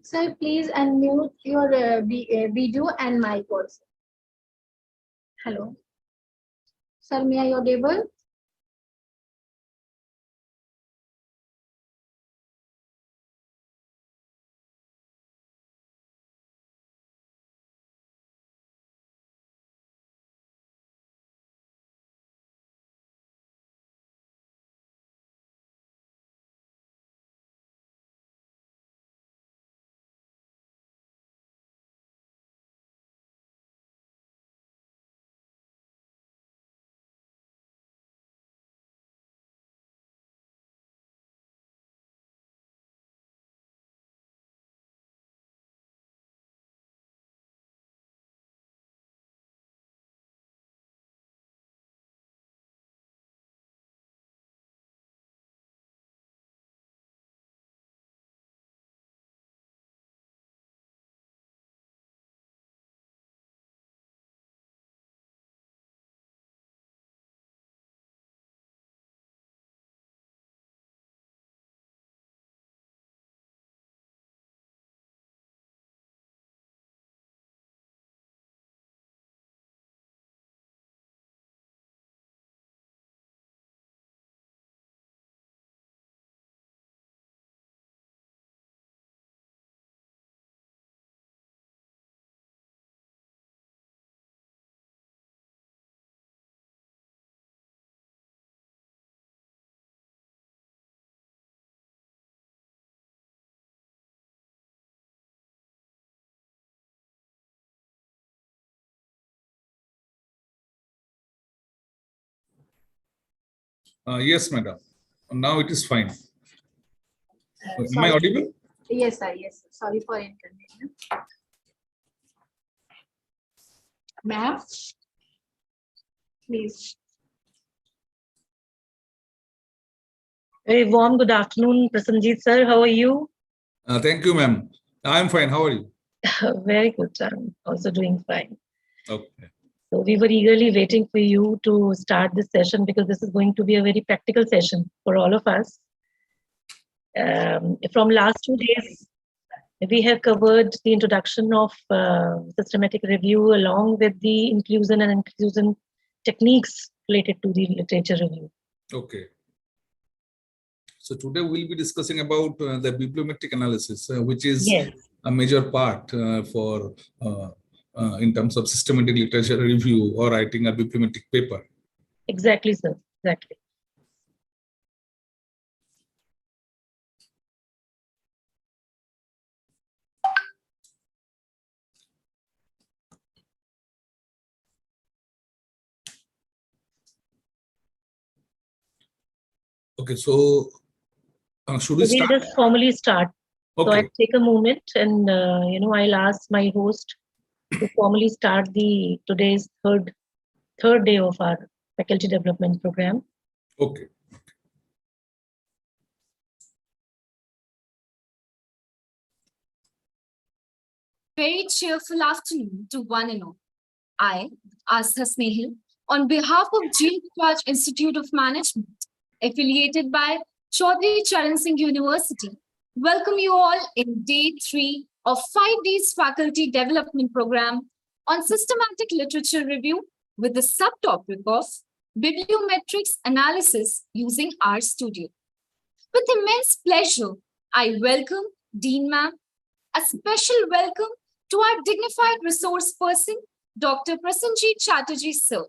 Sir, please unmute your video and mic also. Hello. Sir, may I audible? Yes, madam. Now it is fine. Am I audible? Yes, sir. Yes, sir. Sorry for inconvenience. Ma'am, please. Very warm good afternoon, Prasanjit sir. How are you? Thank you, ma'am. I'm fine. How are you? Very good. I'm also doing fine. Okay. So we were eagerly waiting for you to start this session because this is going to be a very practical session for all of us. From last 2 days, we have covered the introduction of systematic review along with the inclusion and inclusion techniques related to the literature review. Okay. So today we'll be discussing about the bibliometric analysis, which is a major part for in terms of systematic literature review or writing a bibliometric paper. Exactly, sir. Exactly. Okay, so should we start? We'll just formally start. Okay. So I'll take a moment and I'll ask my host to formally start today's third day of our faculty development program. Okay. Very cheerful afternoon to one and all. I, Astha Snehal, on behalf of Jean Kwaj Institute of Management, affiliated by Chaudhry Charan Singh University, welcome you all in day 3 of 5 days faculty development program on systematic literature review with the subtopic of bibliometrics analysis using RStudio. With immense pleasure, I welcome Dean Ma'am. A special welcome to our dignified resource person, Dr. Prasanjit Chatterjee, sir.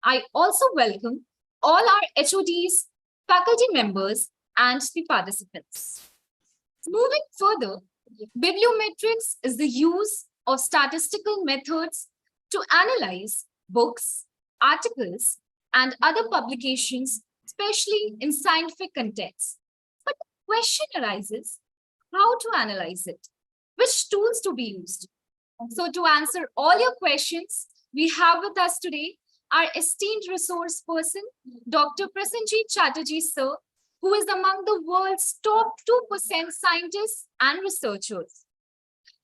I also welcome all our HODs, faculty members, and the participants. Moving further, bibliometrics is the use of statistical methods to analyze books, articles, and other publications, especially in scientific contexts. But the question arises, how to analyze it? Which tools to be used? So to answer all your questions, we have with us today our esteemed resource person, Dr. Prasanjit Chatterjee, sir, who is among the world's top 2% scientists and researchers.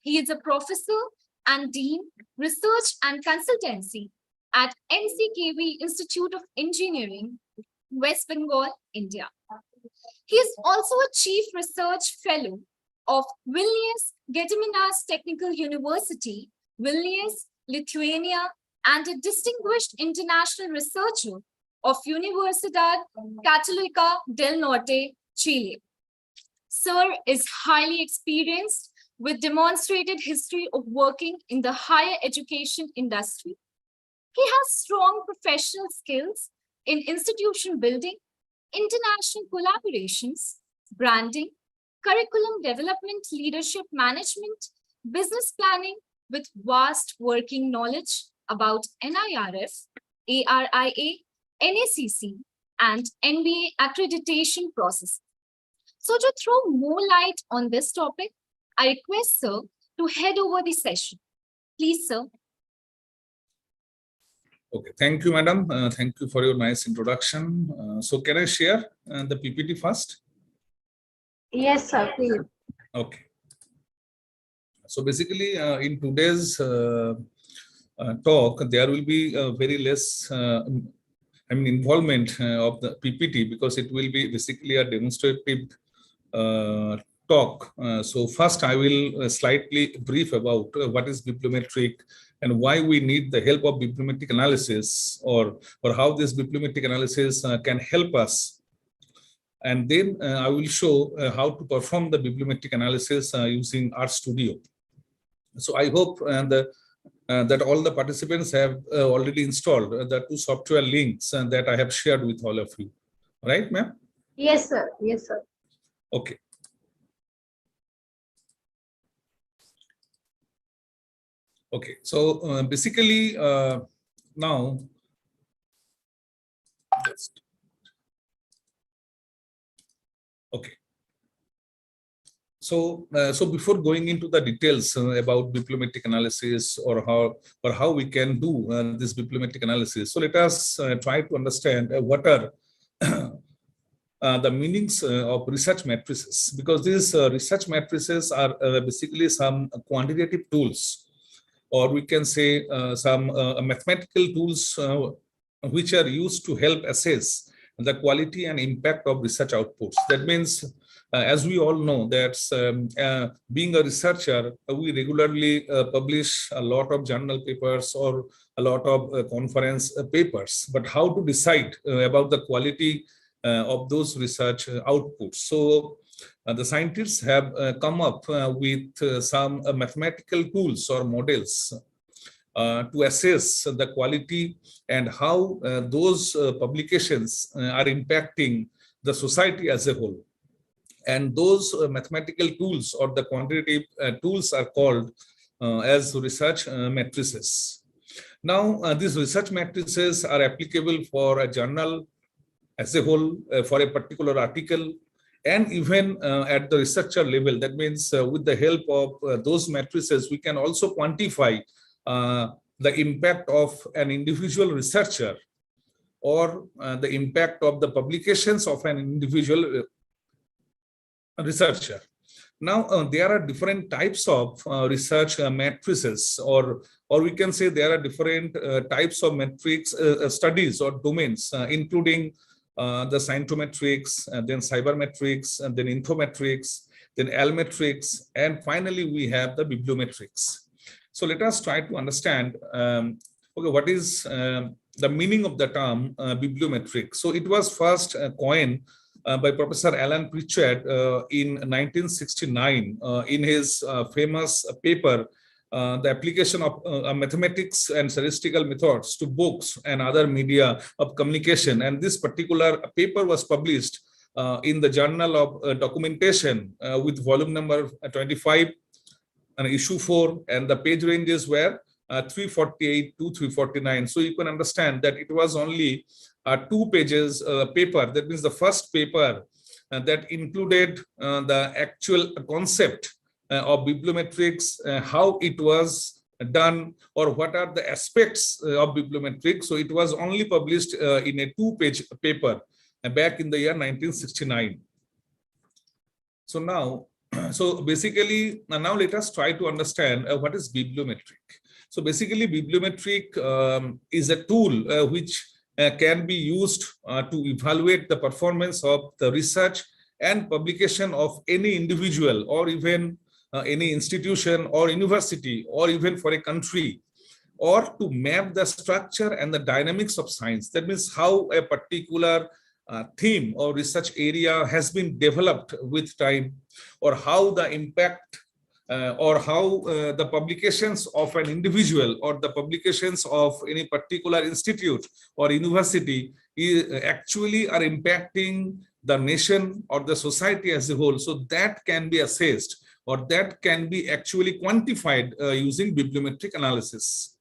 He is a professor and dean, research and consultancy at NCKV Institute of Engineering, West Bengal, India. He is also a chief research fellow of Vilnius Gediminas Technical University, Vilnius, Lithuania, and a distinguished international researcher of Universidad Católica del Norte, Chile. Sir is highly experienced with demonstrated history of working in the higher education industry. He has strong professional skills in institution building, international collaborations, branding, curriculum development, leadership management, business planning, with vast working knowledge about NIRF, ARIA, NACC, and NBA accreditation process. So to throw more light on this topic, I request Sir to head over the session. Please, Sir. Okay, thank you, madam. Thank you for your nice introduction. So can I share the PPT first? Yes, sir, please. Okay. So basically, in today's talk, there will be very less involvement of the PPT, because it will be basically a demonstrative talk. So first, I will slightly brief about what is bibliometric and why we need the help of bibliometric analysis, or how this bibliometric analysis can help us. And then I will show how to perform the bibliometric analysis using RStudio. So I hope that all the participants have already installed the two software links that I have shared with all of you. Right, ma'am? Yes, sir. Yes, sir. Okay. Okay, so basically now, okay. So, before going into the details about bibliometric analysis, or how we can do this bibliometric analysis, so let us try to understand what are the meanings of research matrices, because these research matrices are basically some quantitative tools, or we can say some mathematical tools which are used to help assess the quality and impact of research outputs. That means, as we all know, that being a researcher, we regularly publish a lot of journal papers or a lot of conference papers. But how to decide about the quality of those research outputs? So the scientists have come up with some mathematical tools or models to assess the quality and how those publications are impacting the society as a whole. And those mathematical tools or the quantitative tools are called as research matrices. Now, these research matrices are applicable for a journal as a whole, for a particular article, and even at the researcher level. That means with the help of those matrices, we can also quantify the impact of an individual researcher, or the impact of the publications of an individual researcher. Now, there are different types of research matrices, or we can say there are different types of metrics, studies or domains, including the scientometrics, then cybermetrics, and then infometrics, then almetrics, and finally we have the bibliometrics. So let us try to understand, okay, what is the meaning of the term bibliometric. So it was first coined by Professor Alan Pritchard in 1969 in his famous paper, the application of mathematics and statistical methods to books and other media of communication. And this particular paper was published in the Journal of Documentation with volume number 25 and issue 4, and the page ranges were 348 to 349. So you can understand that it was only 2 pages paper. That means the first paper that included the actual concept of bibliometrics, how it was done, or what are the aspects of bibliometrics. So it was only published in a 2-page paper back in the year 1969. So now, so basically, now let us try to understand what is bibliometric. So basically, bibliometric is a tool which can be used to evaluate the performance of the research and publication of any individual or even any institution or university or even for a country, or to map the structure and the dynamics of science. That means how a particular theme or research area has been developed with time, or how the impact or how the publications of an individual or the publications of any particular institute or university actually are impacting the nation or the society as a whole. So that can be assessed, or that can be actually quantified using bibliometric analysis.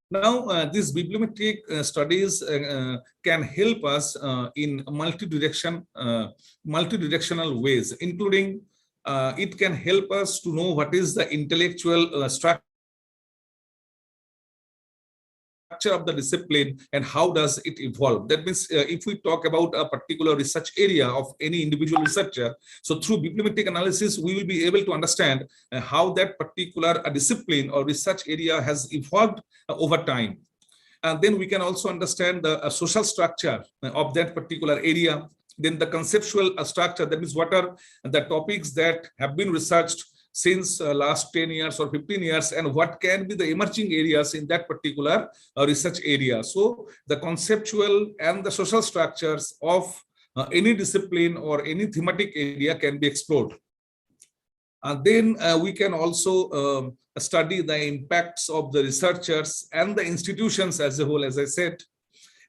Now, these bibliometric studies can help us in multi-directional ways, including it can help us to know what is the intellectual structure of the discipline and how does it evolve. That means if we talk about a particular research area of any individual researcher, so through bibliometric analysis, we will be able to understand how that particular discipline or research area has evolved over time. And then we can also understand the social structure of that particular area. Then the conceptual structure, that means what are the topics that have been researched since last 10 years or 15 years, and what can be the emerging areas in that particular research area. So the conceptual and the social structures of any discipline or any thematic area can be explored. And then we can also study the impacts of the researchers and the institutions as a whole, as I said,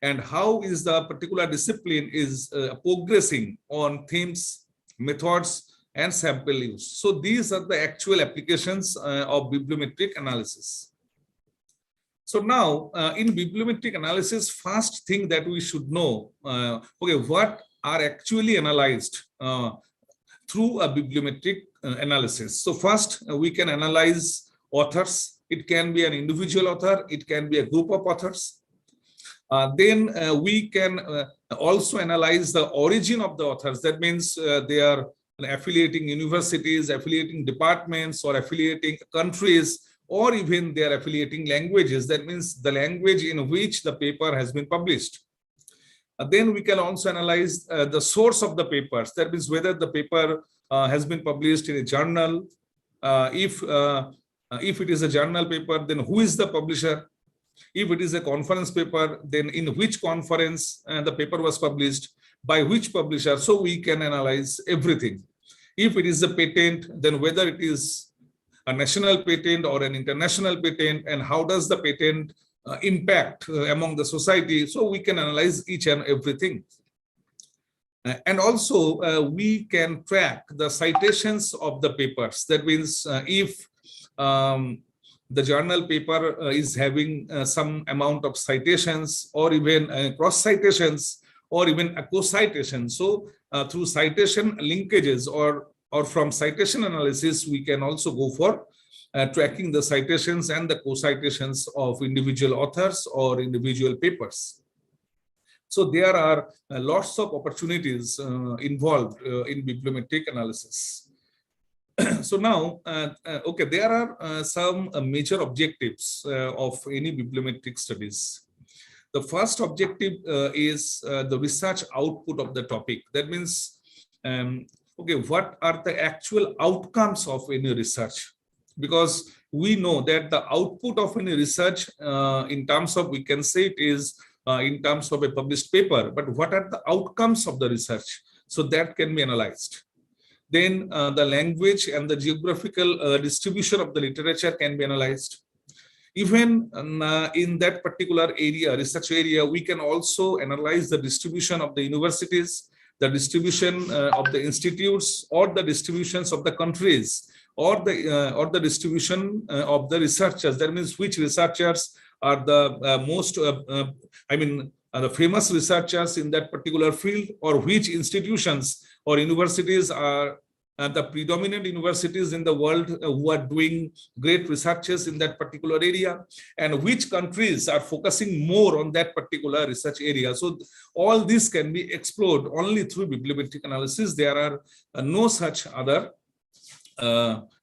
and how is the particular discipline is progressing on themes, methods, and sample use. So these are the actual applications of bibliometric analysis. So now in bibliometric analysis, first thing that we should know, okay, what are actually analyzed through a bibliometric analysis. So first we can analyze authors. It can be an individual author, it can be a group of authors. Then we can also analyze the origin of the authors. That means they are affiliating universities, affiliating departments, or affiliating countries, or even they are affiliating languages. That means the language in which the paper has been published. Then we can also analyze the source of the papers. That means whether the paper has been published in a journal. If it is a journal paper, then who is the publisher? If it is a conference paper, then in which conference the paper was published, by which publisher. So we can analyze everything. If it is a patent, then whether it is a national patent or an international patent, and how does the patent impact among the society. So we can analyze each and everything. And also we can track the citations of the papers. That means if the journal paper is having some amount of citations, or even cross citations, or even a co-citation. So through citation linkages or from citation analysis, we can also go for tracking the citations and the co-citations of individual authors or individual papers. So there are lots of opportunities involved in bibliometric analysis. So now, okay, there are some major objectives of any bibliometric studies. The first objective is the research output of the topic. That means, okay, what are the actual outcomes of any research? Because we know that the output of any research in terms of, we can say it is in terms of a published paper, but what are the outcomes of the research? So that can be analyzed. Then the language and the geographical distribution of the literature can be analyzed. Even in that particular area, research area, we can also analyze the distribution of the universities, the distribution of the institutes, or the distributions of the countries, or the distribution of the researchers. That means which researchers are the most, the famous researchers in that particular field, or which institutions or universities are the predominant universities in the world who are doing great researches in that particular area, and which countries are focusing more on that particular research area. So all this can be explored only through bibliometric analysis. There are no such other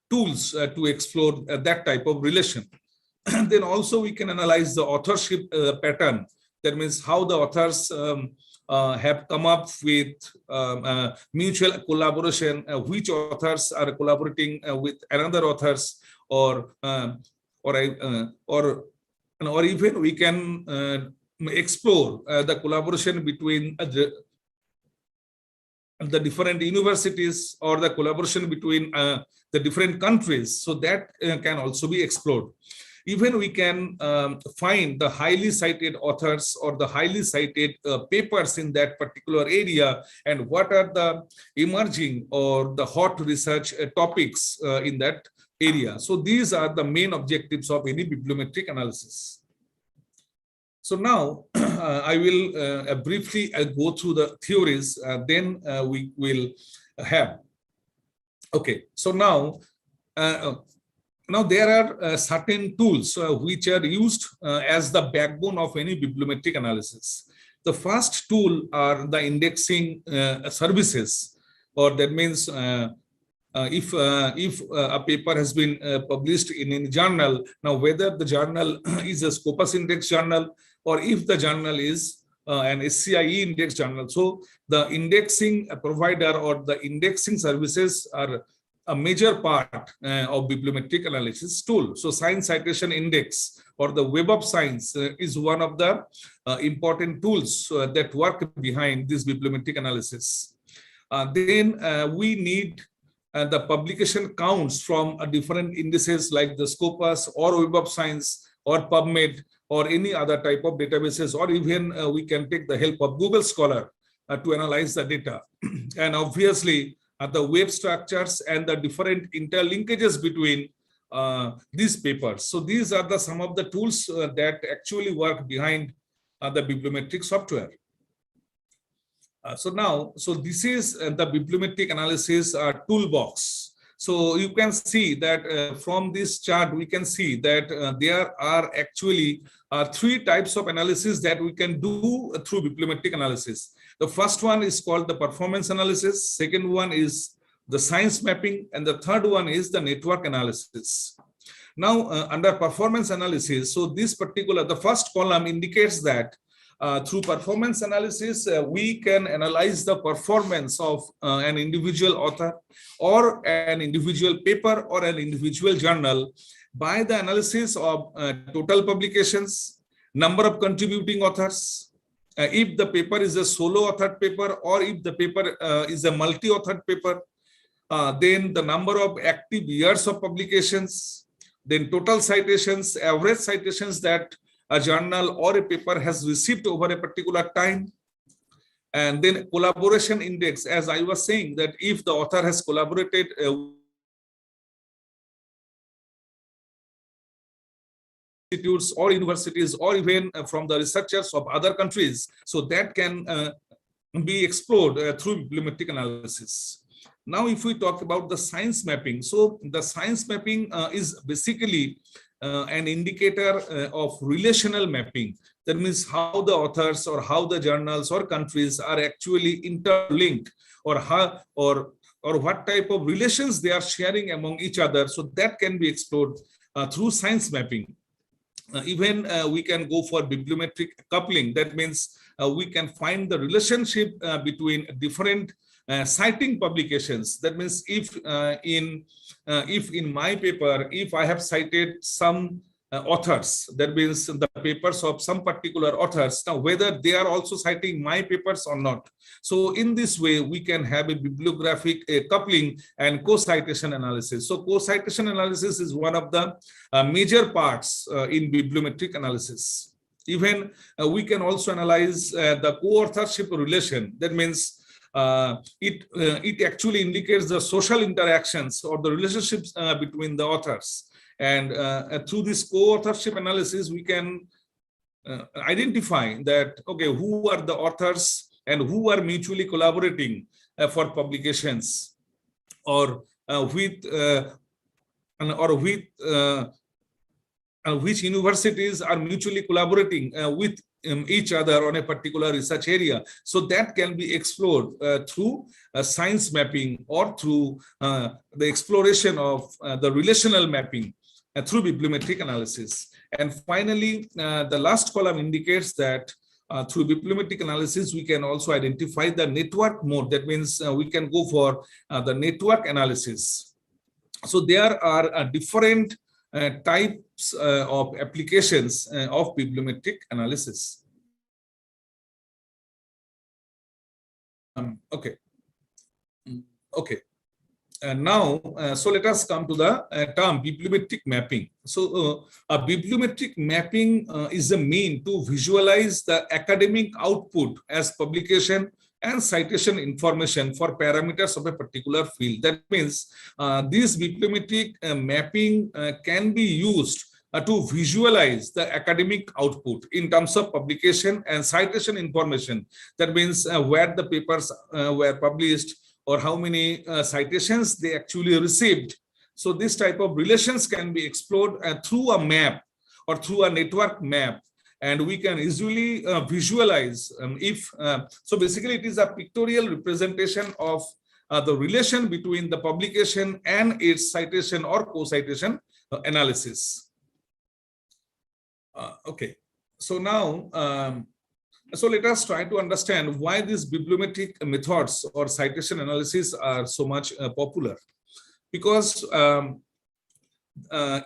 tools to explore that type of relation. Then also we can analyze the authorship pattern. That means how the authors have come up with mutual collaboration, which authors are collaborating with another authors, or even we can explore the collaboration between the different universities, or the collaboration between the different countries. So that can also be explored. Even we can find the highly cited authors or the highly cited papers in that particular area, and what are the emerging or the hot research topics in that area. So these are the main objectives of any bibliometric analysis. So now I will briefly go through the theories, then we will have. Okay, so now there are certain tools which are used as the backbone of any bibliometric analysis. The first tool are the indexing services, or that means if a paper has been published in a journal, now whether the journal is a Scopus index journal, or if the journal is an SCIE index journal. So the indexing provider or the indexing services are a major part of bibliometric analysis tool. So Science Citation Index or the Web of Science is one of the important tools that work behind this bibliometric analysis. Then we need the publication counts from different indices like the Scopus or Web of Science or PubMed or any other type of databases, or even we can take the help of Google Scholar to analyze the data. And obviously, the web structures and the different interlinkages between these papers. So these are some of the tools that actually work behind the bibliometric software. So this is the bibliometric analysis toolbox. So you can see that from this chart, we can see that there are actually three types of analysis that we can do through bibliometric analysis. The first one is called the performance analysis. Second one is the science mapping. And the third one is the network analysis. Now, under performance analysis, so the first column indicates that through performance analysis, we can analyze the performance of an individual author or an individual paper or an individual journal by the analysis of total publications, number of contributing authors, if the paper is a solo authored paper or if the paper is a multi-authored paper, then the number of active years of publications, then total citations, average citations that a journal or a paper has received over a particular time, and then collaboration index, as I was saying, that if the author has collaborated institutes or universities or even from the researchers of other countries, so that can be explored through bibliometric analysis. Now, if we talk about the science mapping, so the science mapping is basically an indicator of relational mapping. That means how the authors or how the journals or countries are actually interlinked, or how or what type of relations they are sharing among each other. So that can be explored through science mapping. Even we can go for bibliometric coupling. That means we can find the relationship between different citing publications. That means if in my paper, if I have cited some authors, that means the papers of some particular authors, now whether they are also citing my papers or not. So in this way, we can have a bibliographic coupling and co-citation analysis. So co-citation analysis is one of the major parts in bibliometric analysis. Even we can also analyze the co-authorship relation. That means it actually indicates the social interactions or the relationships between the authors. And through this co-authorship analysis, we can identify that, okay, who are the authors and who are mutually collaborating for publications, or which universities are mutually collaborating with each other on a particular research area. So that can be explored through science mapping or through the exploration of the relational mapping through bibliometric analysis. And finally, the last column indicates that through bibliometric analysis, we can also identify the network mode. That means we can go for the network analysis. So there are different types of applications of bibliometric analysis. Okay. Now, so let us come to the term bibliometric mapping. So a bibliometric mapping is a mean to visualize the academic output as publication and citation information for parameters of a particular field. That means this bibliometric mapping can be used to visualize the academic output in terms of publication and citation information. That means where the papers were published, or how many citations they actually received. So this type of relations can be explored through a map or through a network map, and we can easily visualize so basically it is a pictorial representation of the relation between the publication and its citation or co-citation analysis. Okay, so now so let us try to understand why these bibliometric methods or citation analysis are so much popular. Because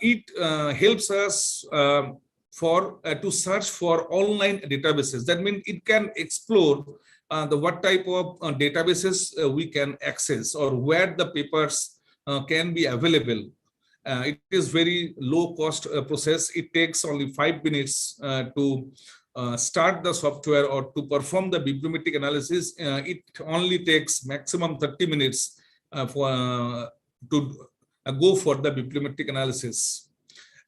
it helps us to search for online databases. That means it can explore what type of databases we can access, or where the papers can be available. It is very low cost process. It takes only 5 minutes to start the software or to perform the bibliometric analysis. It only takes maximum 30 minutes to go for the bibliometric analysis.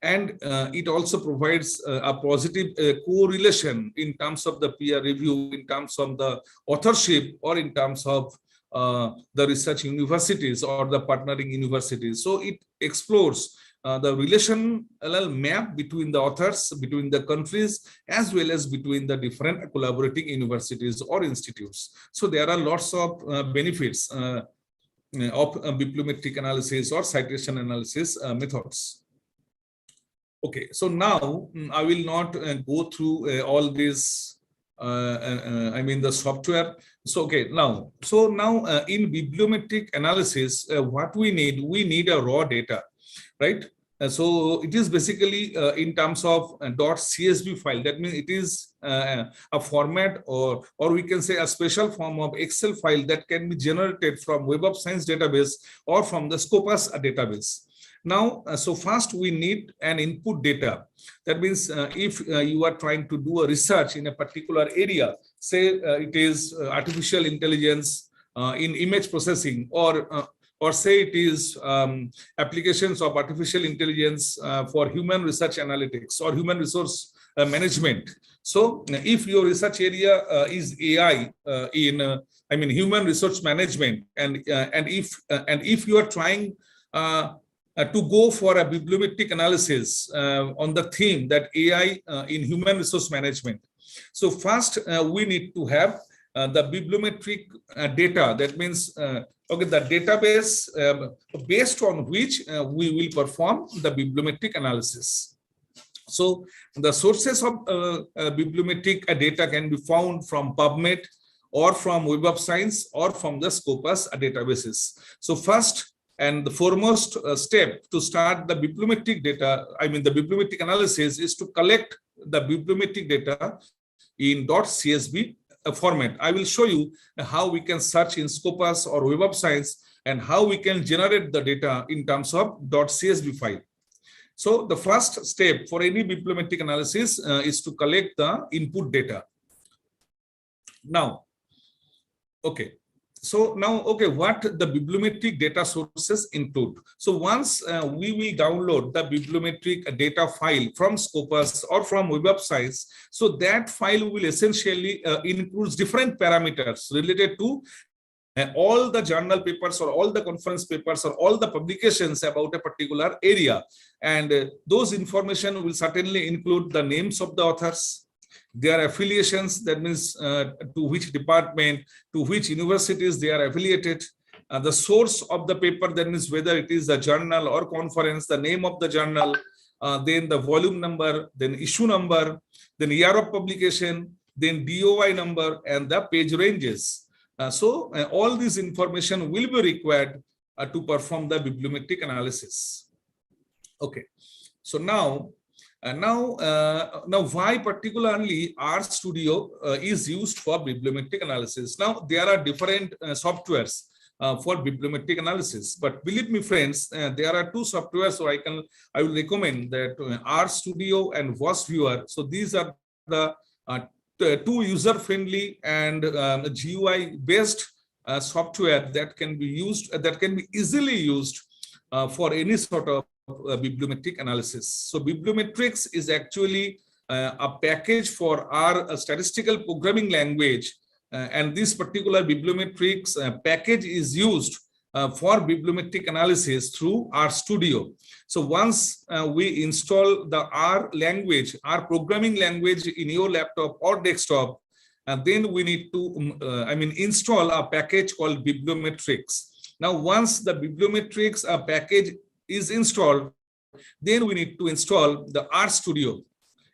And it also provides a positive correlation in terms of the peer review, in terms of the authorship, or in terms of the research universities or the partnering universities. So it explores the relational map between the authors, between the countries, as well as between the different collaborating universities or institutes. So there are lots of benefits of bibliometric analysis or citation analysis methods. Okay, so now I will not go through all this. I mean the software. So okay, now in bibliometric analysis, what we need a raw data. Right, so it is basically in terms of .csv file. That means it is a format, or we can say a special form of Excel file that can be generated from Web of Science database or from the Scopus database. Now, so first we need an input data. That means if you are trying to do a research in a particular area, say it is artificial intelligence in image processing, or say it is applications of artificial intelligence for human research analytics or human resource management. So if your research area is AI in human resource management, and if you are trying to go for a bibliometric analysis on the theme that AI in human resource management. So first we need to have the bibliometric data. That means okay, the database based on which we will perform the bibliometric analysis. So the sources of bibliometric data can be found from PubMed, or from Web of Science, or from the Scopus databases. So first and the foremost step to start the bibliometric data, the bibliometric analysis, is to collect the bibliometric data in .csv format. I will show you how we can search in Scopus or Web of Science, and how we can generate the data in terms of .csv file. So the first step for any bibliometric analysis is to collect the input data. Now, okay. So now, okay, what the bibliometric data sources include. So once we will download the bibliometric data file from Scopus or from Web of Science, so that file will essentially includes different parameters related to all the journal papers, or all the conference papers, or all the publications about a particular area. And those information will certainly include the names of the authors, their affiliations, that means to which department, to which universities they are affiliated, the source of the paper, that means whether it is a journal or conference, the name of the journal, then the volume number, then issue number, then year of publication, then DOI number, and the page ranges. So all this information will be required to perform the bibliometric analysis. Okay, so now why particularly RStudio is used for bibliometric analysis? Now there are different softwares for bibliometric analysis, but believe me, friends, there are two softwares. So I will recommend that RStudio and VOSviewer. So these are the two user-friendly and GUI based software that can be used, that can be easily used for any sort of bibliometric analysis. So bibliometrics is actually a package for our statistical programming language, and this particular bibliometrics package is used for bibliometric analysis through RStudio. So once we install the R language, R programming language in your laptop or desktop, and then we need to install a package called bibliometrics. Now once the bibliometrics package is installed, then we need to install the RStudio.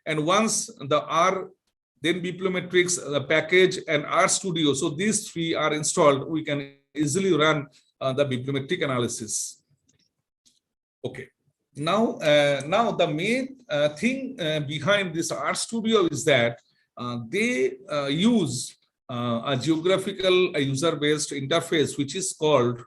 And once the R, then bibliometrics package and RStudio, so these three are installed, we can easily run the bibliometric analysis. Okay, now the main thing behind this RStudio is that they use a geographical user-based interface, which is called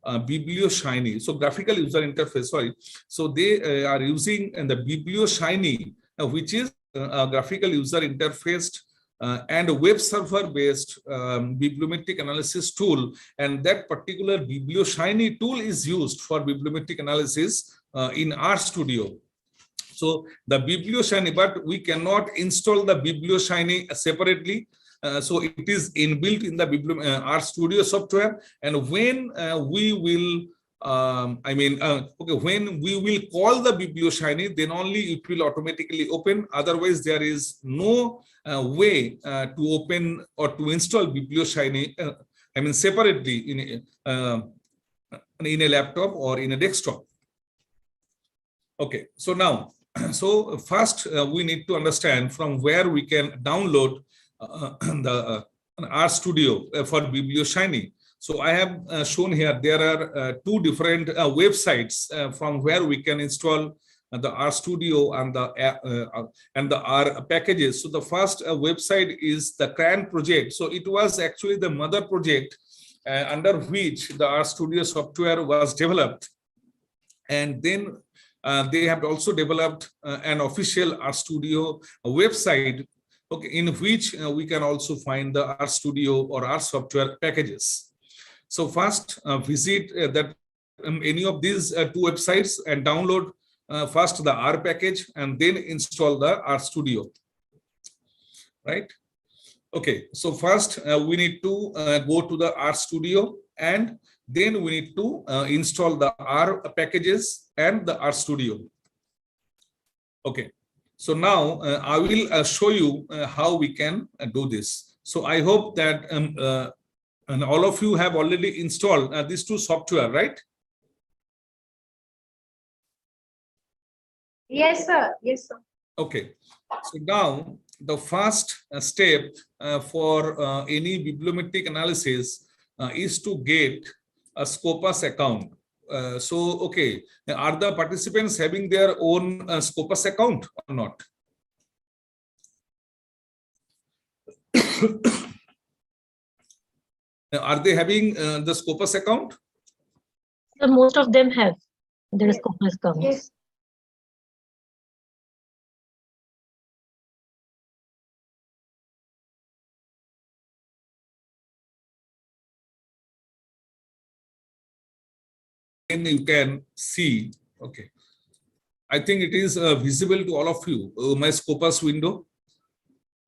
BiblioShiny. So graphical user interface, sorry. So they are using the BiblioShiny, which is a graphical user interface and a web server based bibliometric analysis tool. And that particular BiblioShiny tool is used for bibliometric analysis in RStudio. So the BiblioShiny, but we cannot install the BiblioShiny separately. So it is inbuilt in the RStudio software, and when we will when we will call the BiblioShiny, then only it will automatically open. Otherwise there is no way to open or to install BiblioShiny separately in a laptop or in a desktop. Okay, so now so first we need to understand from where we can download the RStudio for BiblioShiny. So I have shown here there are two different websites from where we can install the RStudio and the R packages. So the first website is the CRAN project. So it was actually the mother project under which the RStudio software was developed, and then they have also developed an official RStudio website, okay, in which we can also find the RStudio or R software packages. So first visit that any of these two websites and download first the R package and then install the RStudio, right? Okay, so first we need to go to the RStudio, and then we need to install the R packages and the RStudio. Okay. So now I will show you how we can do this. So I hope that and all of you have already installed these two software, right? Yes, sir. Yes, sir. Okay. So now the first step for any bibliometric analysis is to get a Scopus account. So, okay, are the participants having their own Scopus account or not? Are they having the Scopus account? So most of them have their Scopus accounts. Yes. And you can see, okay, I think it is visible to all of you, my Scopus window.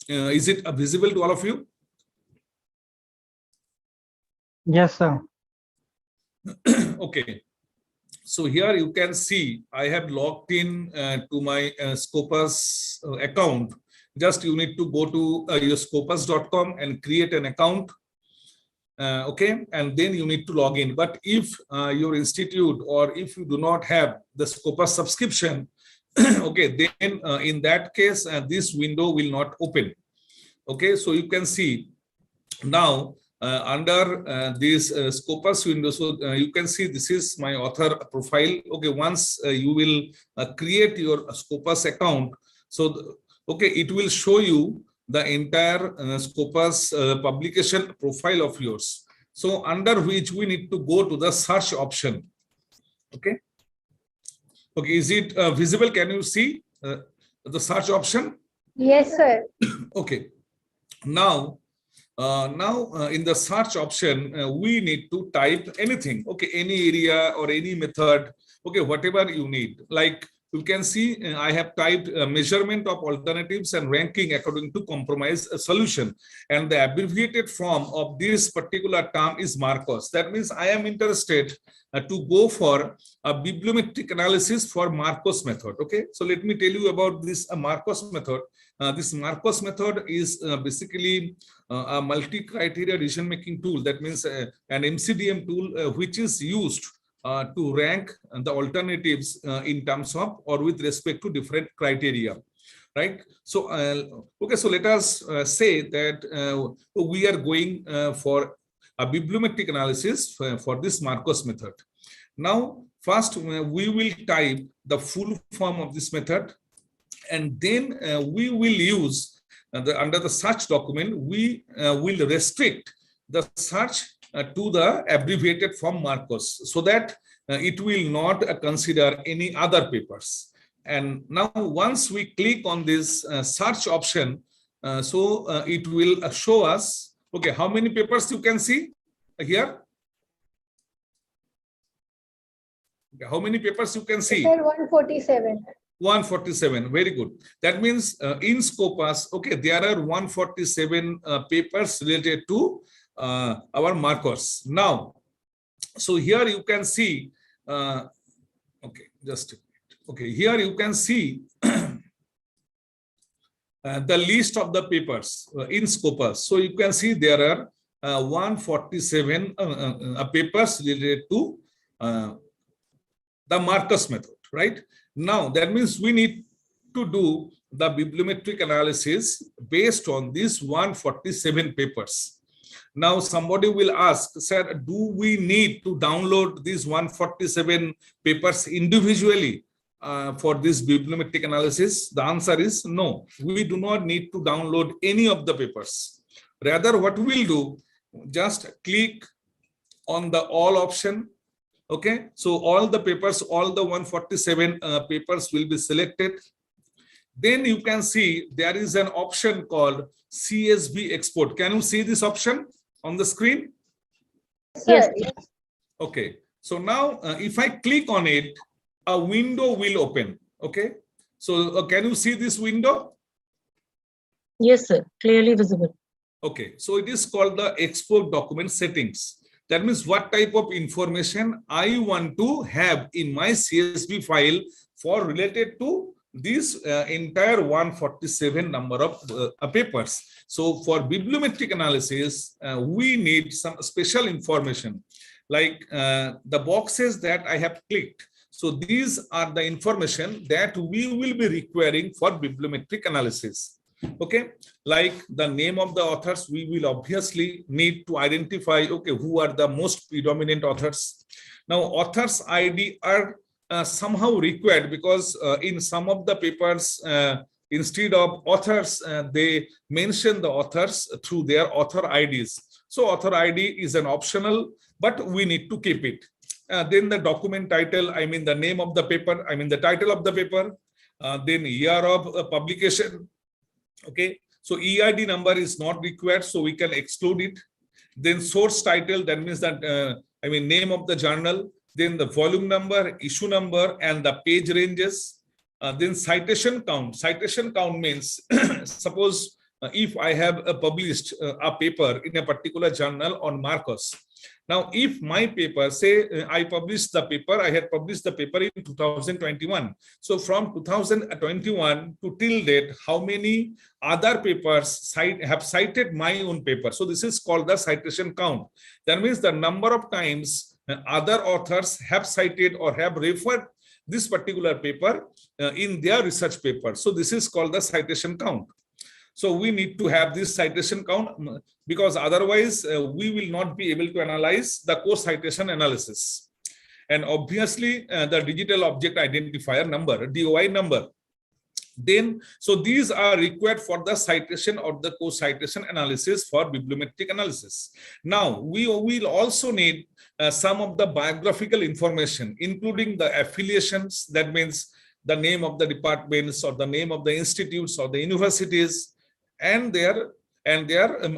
Is it visible to all of you? Yes, sir. Okay, so here you can see I have logged in to my Scopus account. Just you need to go to your scopus.com and create an account. Okay, and then you need to log in. But if your institute or if you do not have the Scopus subscription, okay, then in that case this window will not open. Okay, so you can see now under this Scopus window, so you can see this is my author profile. Okay, once you will create your Scopus account, so okay, it will show you the entire Scopus publication profile of yours. So under which we need to go to the search option. Okay. Okay, is it visible? Can you see the search option? Yes, sir. Okay. Now in the search option, we need to type anything. Okay, any area or any method. Okay, whatever you need. Like you can see, I have typed measurement of alternatives and ranking according to compromise solution. And the abbreviated form of this particular term is Marcos. That means I am interested to go for a bibliometric analysis for Marcos method. Okay, so let me tell you about this Marcos method. This Marcos method is basically a multi-criteria decision-making tool. That means an MCDM tool which is used to rank the alternatives in terms of or with respect to different criteria, right? So, okay, so let us say that we are going for a bibliometric analysis for this Marcos method. Now, first we will type the full form of this method, and then we will use under the search document, we will restrict the search to the abbreviated form Marcos, so that it will not consider any other papers. And now once we click on this search option, it will show us, okay, how many papers you can see here? Okay, how many papers you can see? Sir, 147. 147, very good. That means in Scopus, okay, there are 147 papers related to our Marcos. Now, so here you can see, okay, just a minute. Okay, here you can see the list of the papers in Scopus. So you can see there are 147 papers related to the Marcos method, right? Now, that means we need to do the bibliometric analysis based on these 147 papers. Now, somebody will ask, sir, do we need to download these 147 papers individually for this bibliometric analysis? The answer is no, we do not need to download any of the papers. Rather, what we'll do, just click on the all option. Okay, so all the papers, all the 147 papers will be selected. Then you can see there is an option called CSV export. Can you see this option on the screen? Sir, Yes. Okay, so now if I click on it, a window will open. Okay, so can you see this window? Yes, sir. Clearly visible. Okay, so it is called the export document settings. That means what type of information I want to have in my CSV file for related to this entire 147 number of papers. So for bibliometric analysis, we need some special information like the boxes that I have clicked. So these are the information that we will be requiring for bibliometric analysis. Okay, like the name of the authors, we will obviously need to identify, okay, who are the most predominant authors. Now, authors ID are somehow required because in some of the papers, instead of authors, they mention the authors through their author IDs. So author ID is an optional, but we need to keep it. Then the document title, I mean the name of the paper, I mean the title of the paper, then year of publication. Okay, so EID number is not required, so we can exclude it. Then source title, that means that I mean name of the journal, then the volume number, issue number, and the page ranges. Then citation count. Citation count means suppose if I have published a paper in a particular journal on Marcos. Now, if my paper, say I published the paper, I had published the paper in 2021. So from 2021 to till date, how many other papers have cited my own paper? So this is called the citation count. That means the number of times other authors have cited or have referred this particular paper in their research paper. So this is called the citation count. So we need to have this citation count because otherwise we will not be able to analyze the course citation analysis. And obviously the digital object identifier number, DOI number. Then, so these are required for the citation or the course citation analysis for bibliometric analysis. Now, we will also need some of the biographical information, including the affiliations. That means the name of the departments or the name of the institutes or the universities and their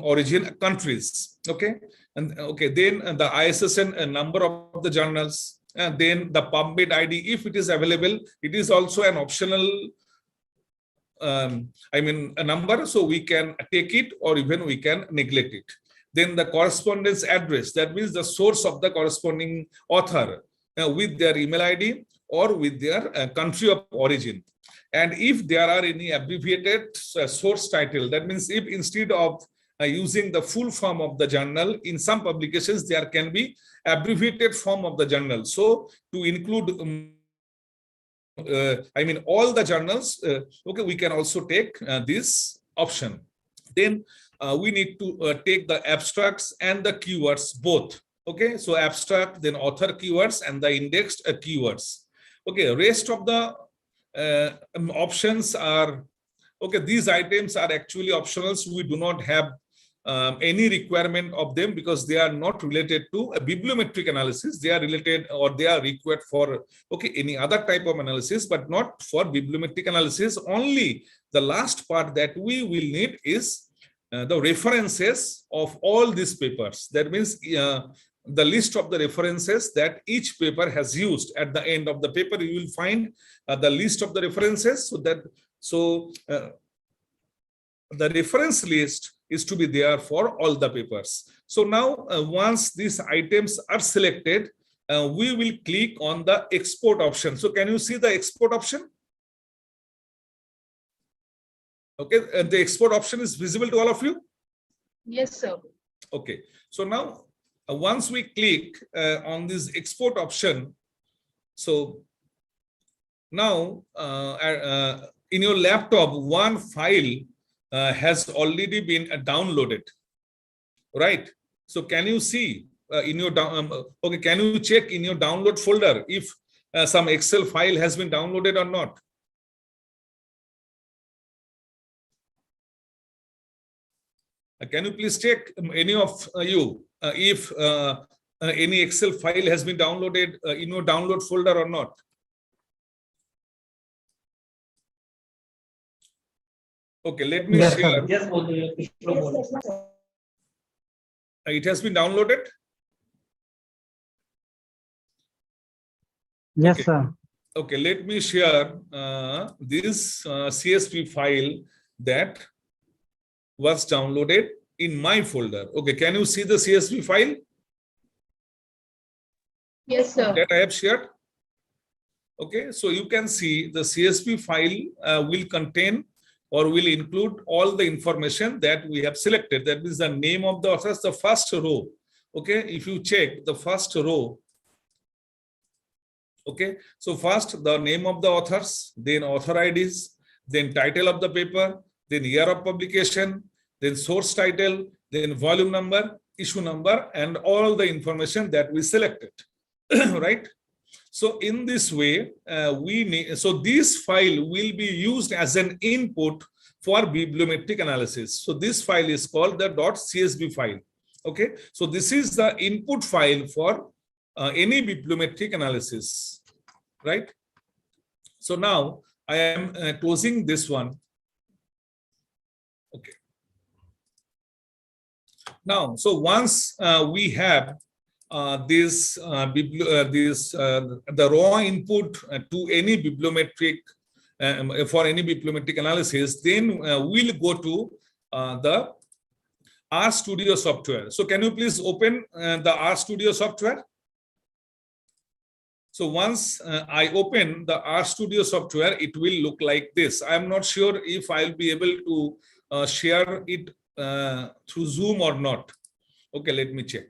origin countries. Okay, and okay, then the ISSN number of the journals, and then the PubMed ID, if it is available. It is also an optional a number, so we can take it or even we can neglect it. Then the correspondence address, that means the source of the corresponding author with their email ID or with their country of origin. And if there are any abbreviated source title, that means if instead of using the full form of the journal, in some publications there can be abbreviated form of the journal. So to include all the journals, okay, we can also take this option. Then we need to take the abstracts and the keywords both. Okay, so abstract, then author keywords and the indexed keywords. Okay, rest of the options are, okay, these items are actually optional. So we do not have any requirement of them because they are not related to a bibliometric analysis. They are related or they are required for, okay, any other type of analysis, but not for bibliometric analysis. Only the last part that we will need is the references of all these papers. That means the list of the references that each paper has used. At the end of the paper, you will find the list of the references. So the reference list is to be there for all the papers. So now once these items are selected, we will click on the export option. So can you see the export option? Okay, and the export option is visible to all of you? Yes, sir. Okay, so now once we click on this export option, so now in your laptop, one file has already been downloaded, right? So can you see in your okay, can you check in your download folder if some Excel file has been downloaded or not? Can you please check, any of you, if any Excel file has been downloaded in your download folder or not? Okay, let me Yes, share. sir. It has been downloaded? Yes, Okay. sir. Okay, let me share this CSV file that was downloaded in my folder. Okay, can you see the CSV file Yes, sir. that I have shared? Okay, so you can see the CSV file will contain or will include all the information that we have selected. That is the name of the authors, the first row. Okay, if you check the first row, okay, so first the name of the authors, then author IDs, then title of the paper, then year of publication, then source title, then volume number, issue number, and all the information that we selected, right? So in this way, so this file will be used as an input for bibliometric analysis. So this file is called the .csv file. Okay, so this is the input file for any bibliometric analysis, right? So now I am closing this one. Okay. Now, so once we have the raw input to any bibliometric for any bibliometric analysis, then we'll go to the RStudio software. So can you please open the RStudio software? So once I open the RStudio software, it will look like this. I'm not sure if I'll be able to share it through Zoom or not. Okay, let me check.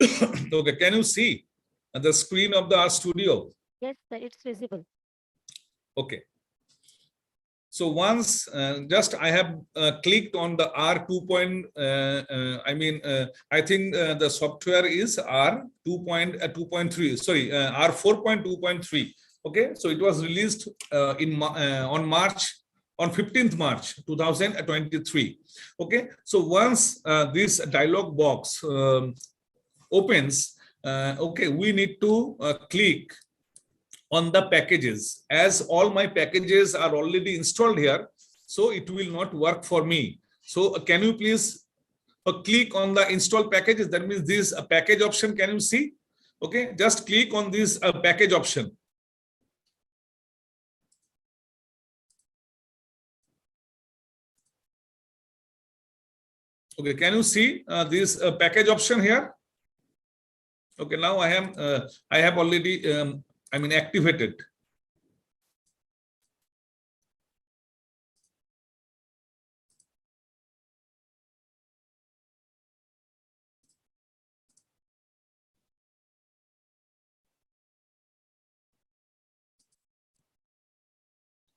Okay, can you see the screen of the RStudio? Yes, sir, it's visible. Okay. So once just I have clicked on the R2. I think the software is R2.3. Sorry, R4.2.3. Okay, so it was released on 15th March 2023. Okay, so once this dialog box opens, okay, we need to click on the packages. As all my packages are already installed here, so it will not work for me. So can you please click on the install packages? That means this package option, can you see? Okay, just click on this package option. Okay, can you see this package option here? Okay, now I have already activated.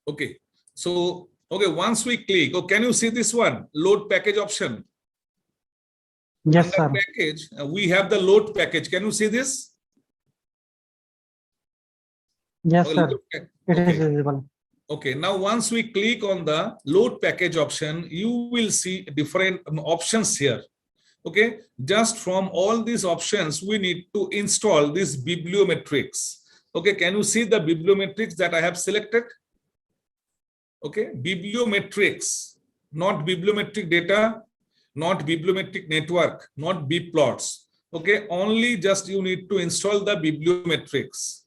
Okay, so okay, once we click, oh, can you see this one? Load package option. Yes, Under sir. package, we have the load package. Can you see this? Yes, Okay, sir. load It is okay. visible. Okay, now once we click on the load package option, you will see different options here. Okay, just from all these options, we need to install this bibliometrics. Okay, can you see the bibliometrics that I have selected? Okay, bibliometrics, not bibliometric data, not bibliometric network, not bplots. Okay, only just you need to install the bibliometrics.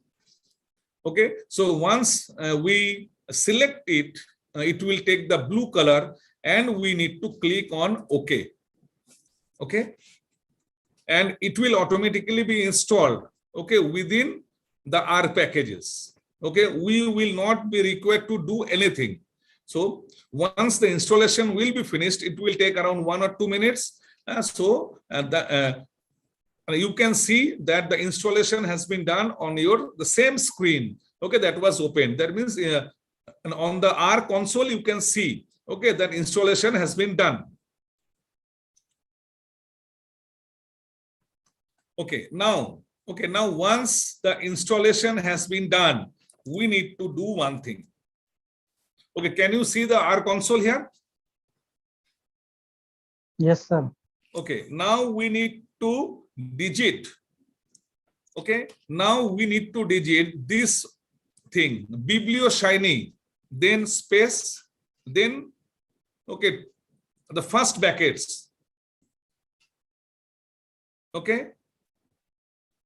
Okay, so once we select it, it will take the blue color and we need to click on OK. Okay, and it will automatically be installed, okay, within the R packages. Okay, we will not be required to do anything. So once the installation will be finished, it will take around 1 or 2 minutes. You can see that the installation has been done on the same screen, okay, that was open. That means on the R console you can see, okay, that installation has been done. Okay, now once the installation has been done, we need to do one thing. Okay, can you see the R console here? Yes, sir. Okay, now we need to digit. Okay, now we need to digit this thing, biblioshiny, then space, then okay, the first brackets. Okay,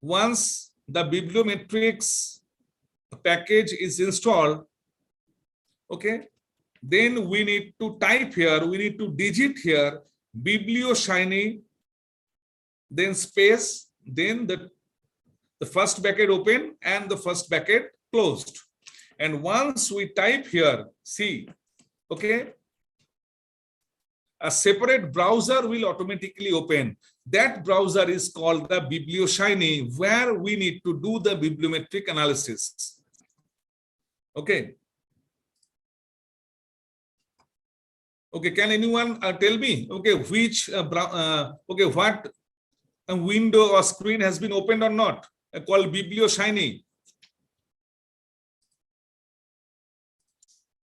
once the bibliometrics package is installed, okay, then we need to type here, we need to digit here biblioshiny, then space, then the first bracket open and the first bracket closed. And once we type here, see, okay, a separate browser will automatically open. That browser is called the biblioshiny, where we need to do the bibliometric analysis. Okay. Okay, can anyone tell me, okay, which what window or screen has been opened or not, called biblioshiny?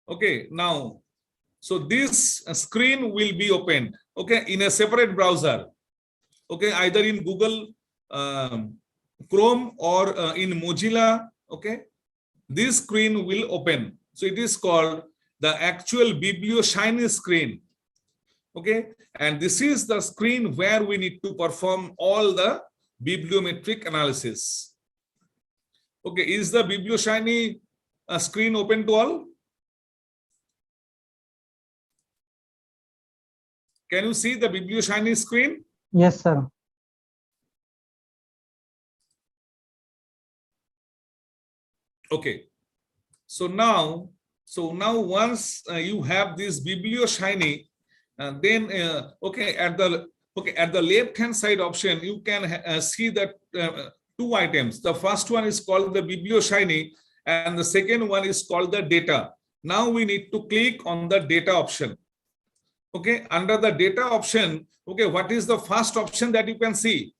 Okay, now, so this screen will be opened, okay, in a separate browser, okay, either in Google Chrome or in Mozilla, okay, this screen will open. So it is called the actual biblioshiny screen, okay, and this is the screen where we need to perform all the bibliometric analysis. Okay, is the biblioshiny screen open to all? Can you see the biblioshiny screen? Yes, sir. Okay, so now once you have this biblioshiny, then okay, at the Okay, at the left-hand side option, you can see that two items. The first one is called the BiblioShiny, and the second one is called the data. Now we need to click on the data option. Okay, under the data option, okay, what is the first option that you can see?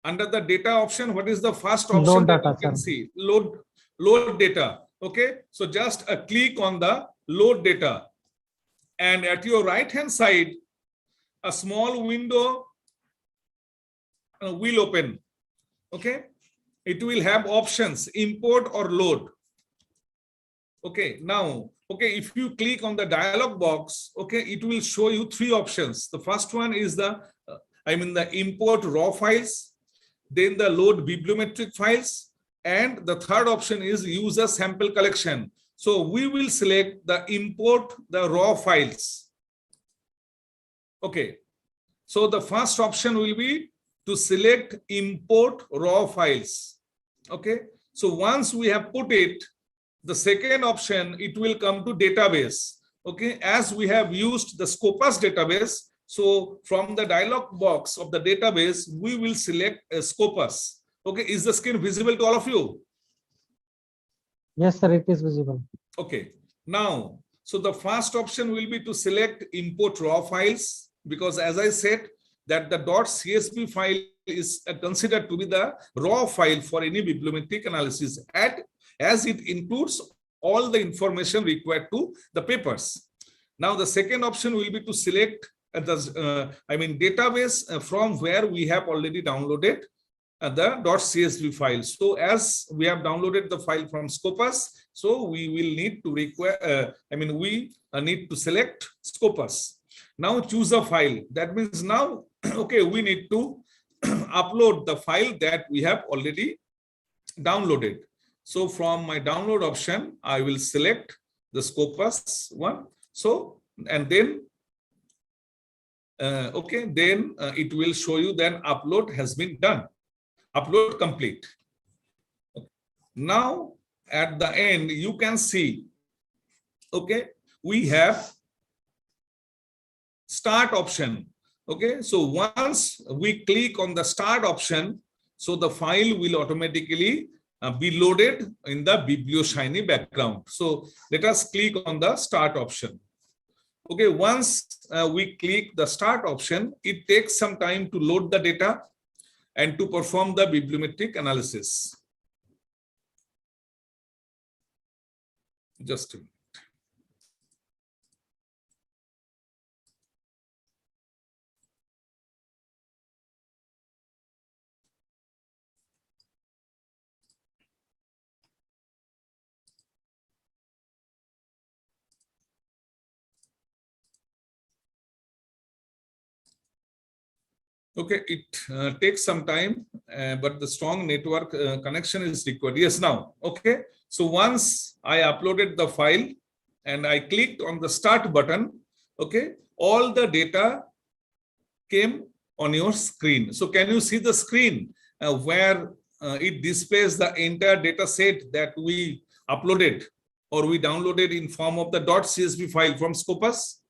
Under the data option, what is the first option Load that data, you can sir. see? Load data. Okay, so just a click on the load data, and at your right hand side, a small window will open. Okay, it will have options, import or load. Okay, now, okay, if you click on the dialog box, okay, it will show you three options. The first one is the import raw files, then the load bibliometric files, and the third option is use a sample collection. So we will select the import the raw files. Okay, so the first option will be to select import raw files. Okay, so once we have put it, the second option, it will come to database. Okay, as we have used the Scopus database, so from the dialog box of the database, we will select a Scopus. Okay, is the screen visible to all of you? Yes, sir, it is visible. Okay, now, so the first option will be to select import raw files, because as I said, that the .csv file is considered to be the raw file for any bibliometric analysis, as it includes all the information required to the papers. Now, the second option will be to select the database from where we have already downloaded the .csv file. So as we have downloaded the file from Scopus, so we will need to need to select Scopus. Now choose a file. That means now, okay, we need to upload the file that we have already downloaded. So from my download option, I will select the Scopus one. So, and then, it will show you then upload has been done. Upload complete. Now, at the end, you can see, okay, we have start option. Okay, so once we click on the start option, so the file will automatically be loaded in the BiblioShiny background. So let us click on the start option. Okay, once we click the start option, it takes some time to load the data and to perform the bibliometric analysis. Just a minute. Okay, it takes some time, but the strong network connection is required. Yes, now, okay. So once I uploaded the file and I clicked on the start button, okay, all the data came on your screen. So can you see the screen where it displays the entire data set that we uploaded or we downloaded in form of the .csv file from Scopus?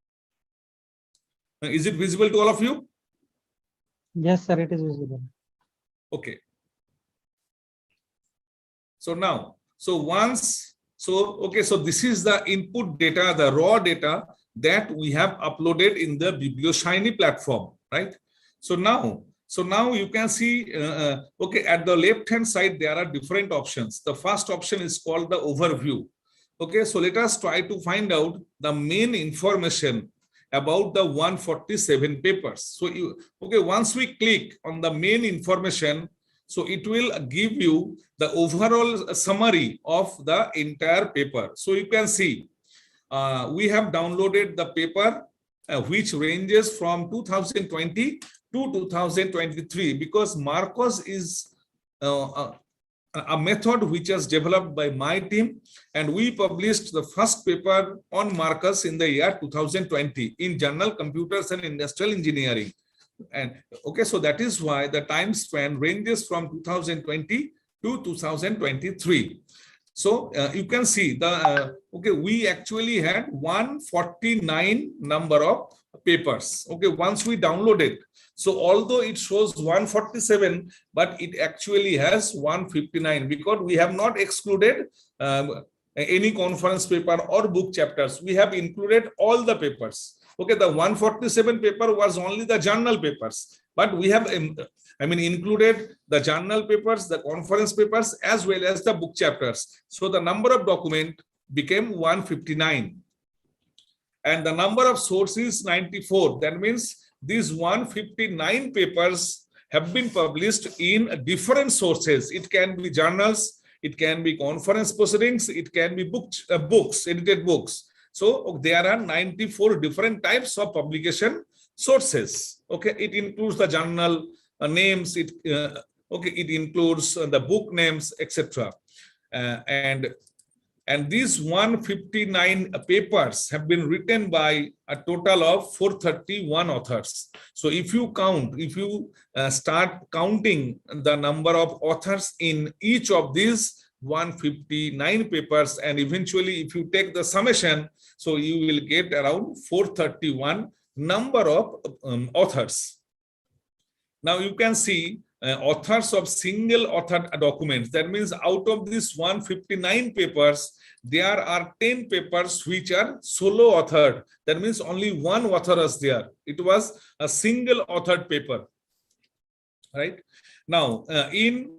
Is it visible to all of you? Yes, sir, it is visible. Okay. So now, so this is the input data, the raw data that we have uploaded in the BiblioShiny platform, right? So now you can see, okay, at the left-hand side, there are different options. The first option is called the overview. Okay, so let us try to find out the main information about the 147 papers. So once we click on the main information, so it will give you the overall summary of the entire paper. So you can see we have downloaded the paper which ranges from 2020 to 2023, because Marcos is a method which was developed by my team, and we published the first paper on Marcus in the year 2020 in Journal Computers and Industrial Engineering. And okay, so that is why the time span ranges from 2020 to 2023. So you can see the okay, we actually had 149 number of papers. Okay, once we download it, so although it shows 147, but it actually has 159 because we have not excluded any conference paper or book chapters. We have included all the papers. Okay, the 147 paper was only the journal papers, but we have included the journal papers, the conference papers, as well as the book chapters. So the number of document became 159. And the number of sources 94. That means these 159 papers have been published in different sources. It can be journals, it can be conference proceedings, it can be books, edited books. So there are 94 different types of publication sources. Okay, it includes the journal names, it includes the book names, etc. And these 159 papers have been written by a total of 431 authors. So if you start counting the number of authors in each of these 159 papers, and eventually if you take the summation, so you will get around 431 number of authors. Now you can see authors of single author documents. That means out of these 159 papers, there are 10 papers which are solo authored. That means only one author is there. It was a single authored paper, right? Now in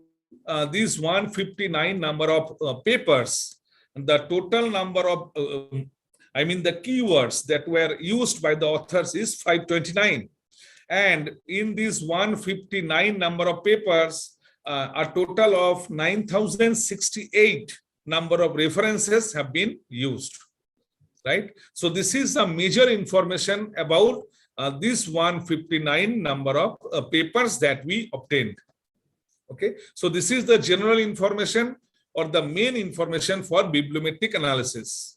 these 159 number of papers, the total number of the keywords that were used by the authors is 529. And in these 159 number of papers, a total of 9,068 number of references have been used, right? So this is a major information about this 159 number of papers that we obtained. Okay, so this is the general information or the main information for bibliometric analysis.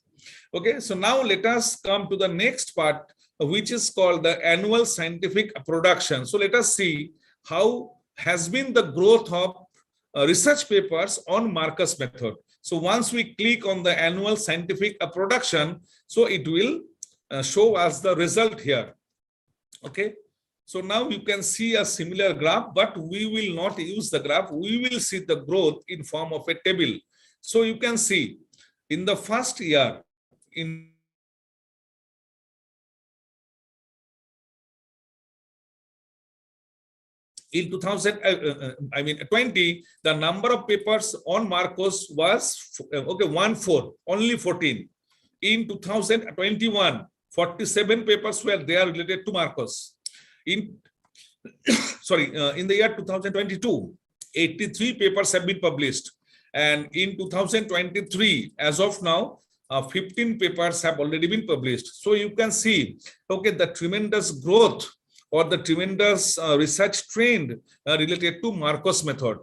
Okay, so now let us come to the next part, which is called the annual scientific production. So let us see how has been the growth of research papers on Marcus method. So once we click on the annual scientific production, so it will show us the result here. Okay, so now you can see a similar graph, but we will not use the graph. We will see the growth in form of a table. So you can see in the first year, in in 2020, the number of papers on Marcos was only 14. In 2021, 47 papers were there related to Marcos. In in the year 2022, 83 papers have been published, and in 2023, as of now, 15 papers have already been published. So you can see, okay, the tremendous growth or the tremendous research trend related to Marcos method.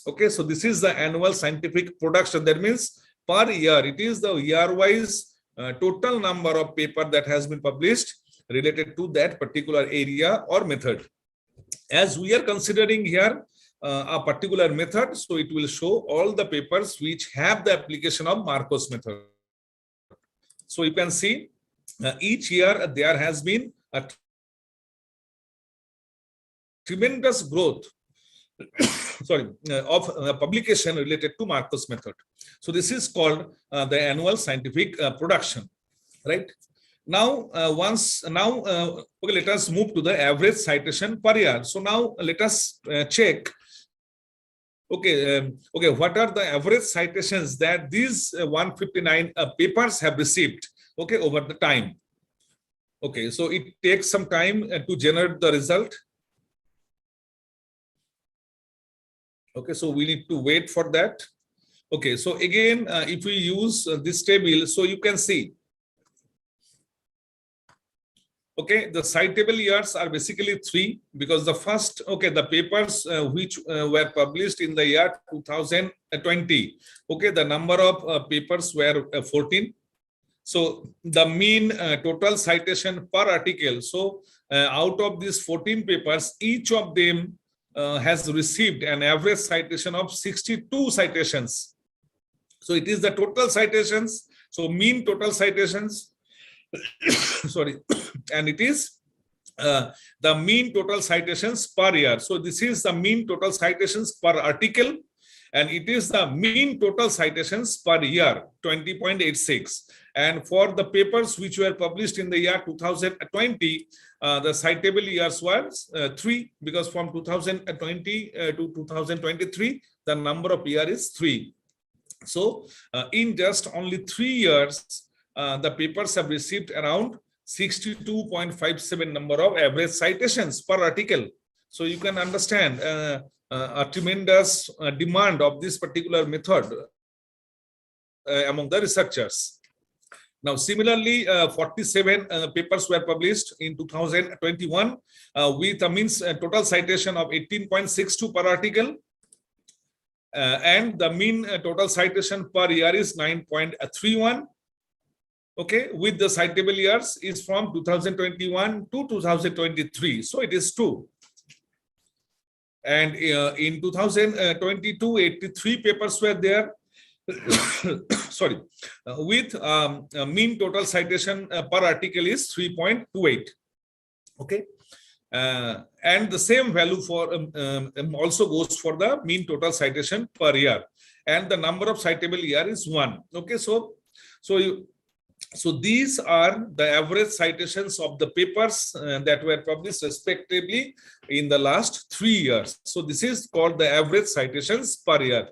Okay, so this is the annual scientific production. That means per year, it is the year-wise total number of paper that has been published related to that particular area or method. As we are considering here a particular method, so it will show all the papers which have the application of Marcos method. So you can see each year there has been a tremendous growth of publication related to Marcos method. So this is called the annual scientific production, right? Now, okay, let us move to the average citation per year. So now let us check. Okay, what are the average citations that these 159 papers have received? Okay, over the time. Okay, so it takes some time to generate the result. Okay, so we need to wait for that. Okay, so again, if we use this table, so you can see. Okay, the citable years are basically 3, because the first, okay, the papers which were published in the year 2020, okay, the number of papers were 14. So the mean total citation per article. So out of these 14 papers, each of them has received an average citation of 62 citations. So it is the total citations. So mean total citations, sorry, and it is the mean total citations per year. So this is the mean total citations per article, and it is the mean total citations per year, 20.86. And for the papers which were published in the year 2020, the citable years was 3, because from 2020 to 2023, the number of year is 3. So in just only 3 years, the papers have received around 62.57 number of average citations per article. So you can understand a tremendous demand of this particular method among the researchers. Now, similarly, 47 papers were published in 2021 with a means total citation of 18.62 per article. And the mean total citation per year is 9.31. Okay, with the citable years is from 2021 to 2023. So it is 2. And in 2022, 83 papers were there. Sorry, with mean total citation per article is 3.28. Okay. And the same value for also goes for the mean total citation per year, and the number of citable year is 1. Okay, so these are the average citations of the papers that were published respectively in the last 3 years. So this is called the average citations per year.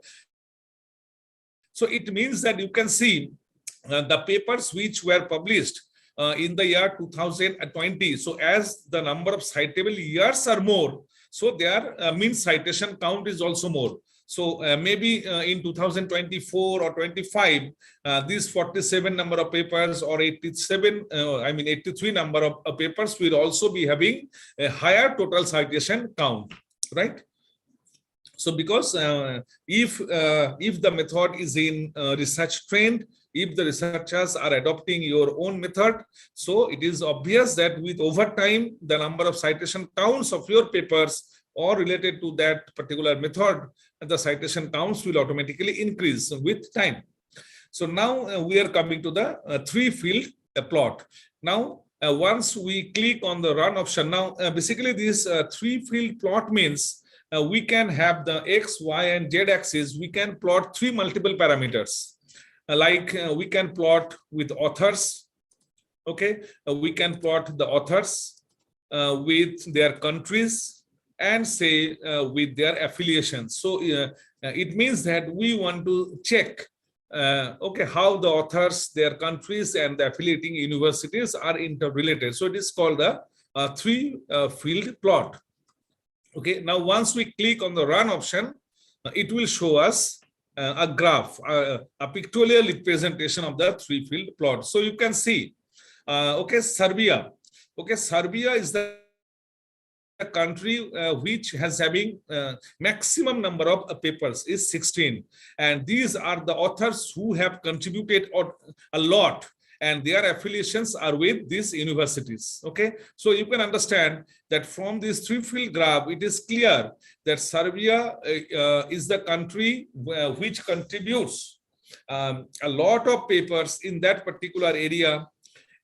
So it means that you can see the papers which were published in the year 2020. So as the number of citable years are more, so their mean citation count is also more. So maybe in 2024 or 25, these 47 number of papers or 83 number of papers will also be having a higher total citation count, right? So because if the method is in research trend, if the researchers are adopting your own method, so it is obvious that with over time, the number of citation counts of your papers or related to that particular method, the citation counts will automatically increase with time. So now we are coming to the 3-field plot. Now, once we click on the run option, now basically this 3-field plot means we can have the X, Y, and Z axis. We can plot 3 multiple parameters. Like we can plot with authors. Okay, we can plot the authors with their countries and say with their affiliations. So it means that we want to check okay, how the authors, their countries, and the affiliating universities are interrelated. So it is called a 3-field plot. Okay, now once we click on the run option, it will show us a graph, a pictorial representation of the 3-field plot. So you can see, okay, Serbia. Okay, Serbia is the country which has having maximum number of papers is 16, and these are the authors who have contributed a lot, and their affiliations are with these universities. Okay, so you can understand that from this 3-field graph, it is clear that Serbia is the country which contributes a lot of papers in that particular area.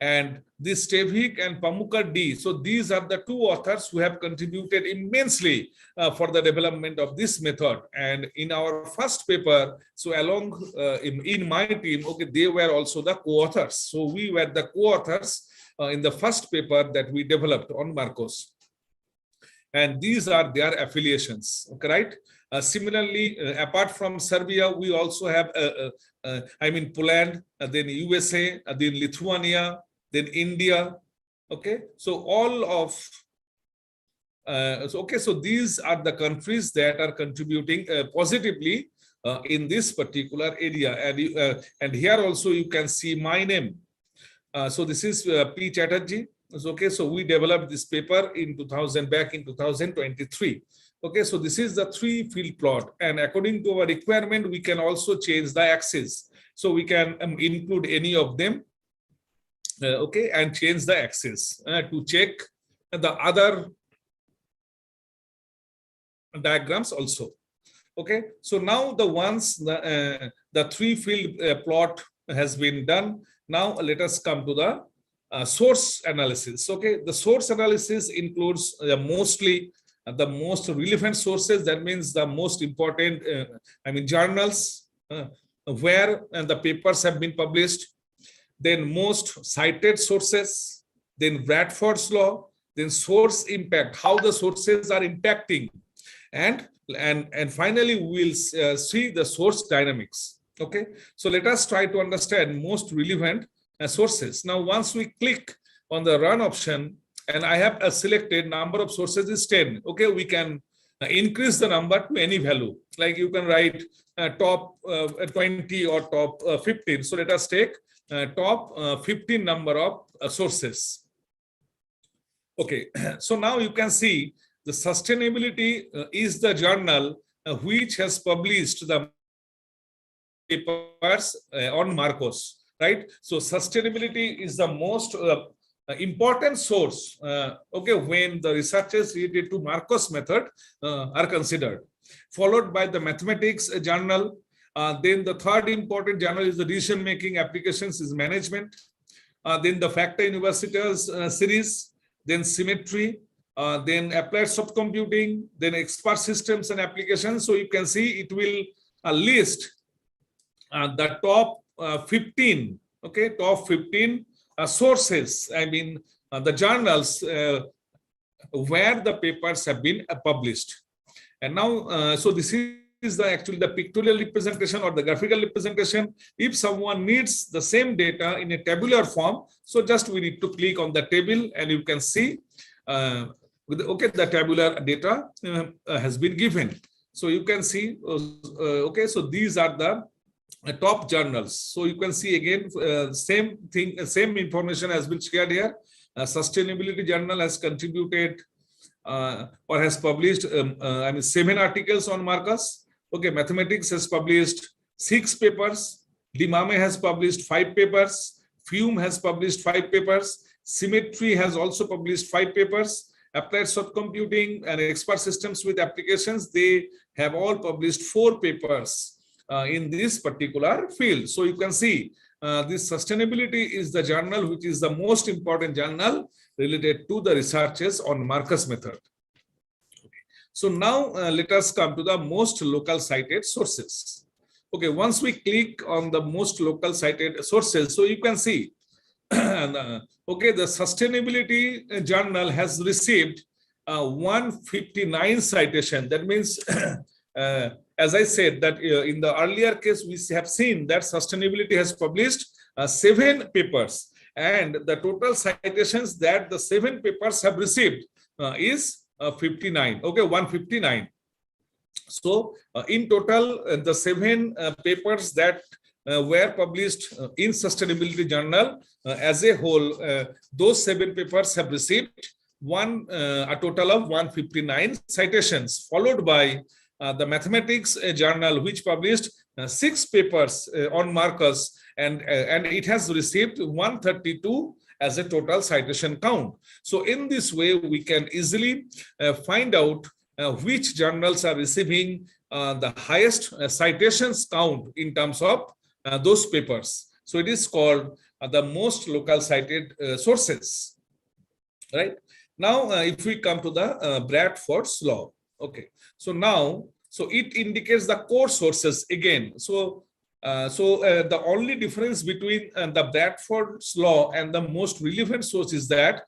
And this Stevik and Pamukar D. So these are the 2 authors who have contributed immensely for the development of this method. And in our first paper, so along in my team, okay, they were also the co-authors. So we were the co-authors in the first paper that we developed on Marcos. And these are their affiliations, okay, right? Similarly, apart from Serbia, we also have, Poland, then USA, then Lithuania, then India. Okay, so all of, so these are the countries that are contributing positively in this particular area. And here also you can see my name. So this is P. Chatterjee. Okay, so we developed this paper in back in 2023. Okay, so this is the 3-field plot, and according to our requirement, we can also change the axis. So we can include any of them, okay, and change the axis to check the other diagrams also. Okay, so now the the three-field plot has been done. Now let us come to the source analysis. Okay, the source analysis includes mostly the most relevant sources. That means the most important, journals where the papers have been published. Then most cited sources. Then Bradford's law. Then source impact, how the sources are impacting, and finally we will see the source dynamics. Okay, so let us try to understand most relevant sources. Now, once we click on the run option, and I have selected number of sources is 10. Okay, we can increase the number to any value. Like you can write top 20 or top 15. So let us take top 15 number of sources. Okay, so now you can see the sustainability is the journal which has published the papers on Marcos, right? So sustainability is the most important source, okay, when the researches related to Marcos method are considered, followed by the mathematics journal. Then the third important journal is the decision making applications is management. Then the Factor Universitas series. Then symmetry, then applied soft computing, then expert systems and applications. So you can see it will list the top 15, okay, top 15 sources, the journals where the papers have been published. And now, so this is actually the pictorial representation or the graphical representation. If someone needs the same data in a tabular form, so just we need to click on the table and you can see, okay, the tabular data has been given. So you can see, okay, so these are the top journals. So you can see again, same thing, same information has been shared here. Sustainability journal has contributed or has published 7 articles on Marcos. Okay, mathematics has published 6 papers. Limame has published 5 papers. Fume has published 5 papers. Symmetry has also published 5 papers. Applied soft computing and expert systems with applications, they have all published 4 papers in this particular field. So you can see this sustainability is the journal which is the most important journal related to the researches on Marcos method. So now let us come to the most local cited sources. Okay, once we click on the most local cited sources, so you can see, okay, the sustainability journal has received 159 citation. That means, as I said, that in the earlier case, we have seen that sustainability has published 7 papers, and the total citations that the 7 papers have received is 59. Okay, 159. So in total, the 7 papers that were published in Sustainability Journal as a whole, those 7 papers have received a total of 159 citations, followed by the Mathematics Journal, which published 6 papers on Marcos, and it has received 132 as a total citation count. So in this way, we can easily find out which journals are receiving the highest citations count in terms of those papers. So it is called the most local cited sources, right? Now, if we come to the Bradford's law, okay. So now, so it indicates the core sources again. So the only difference between the Bradford's law and the most relevant source is that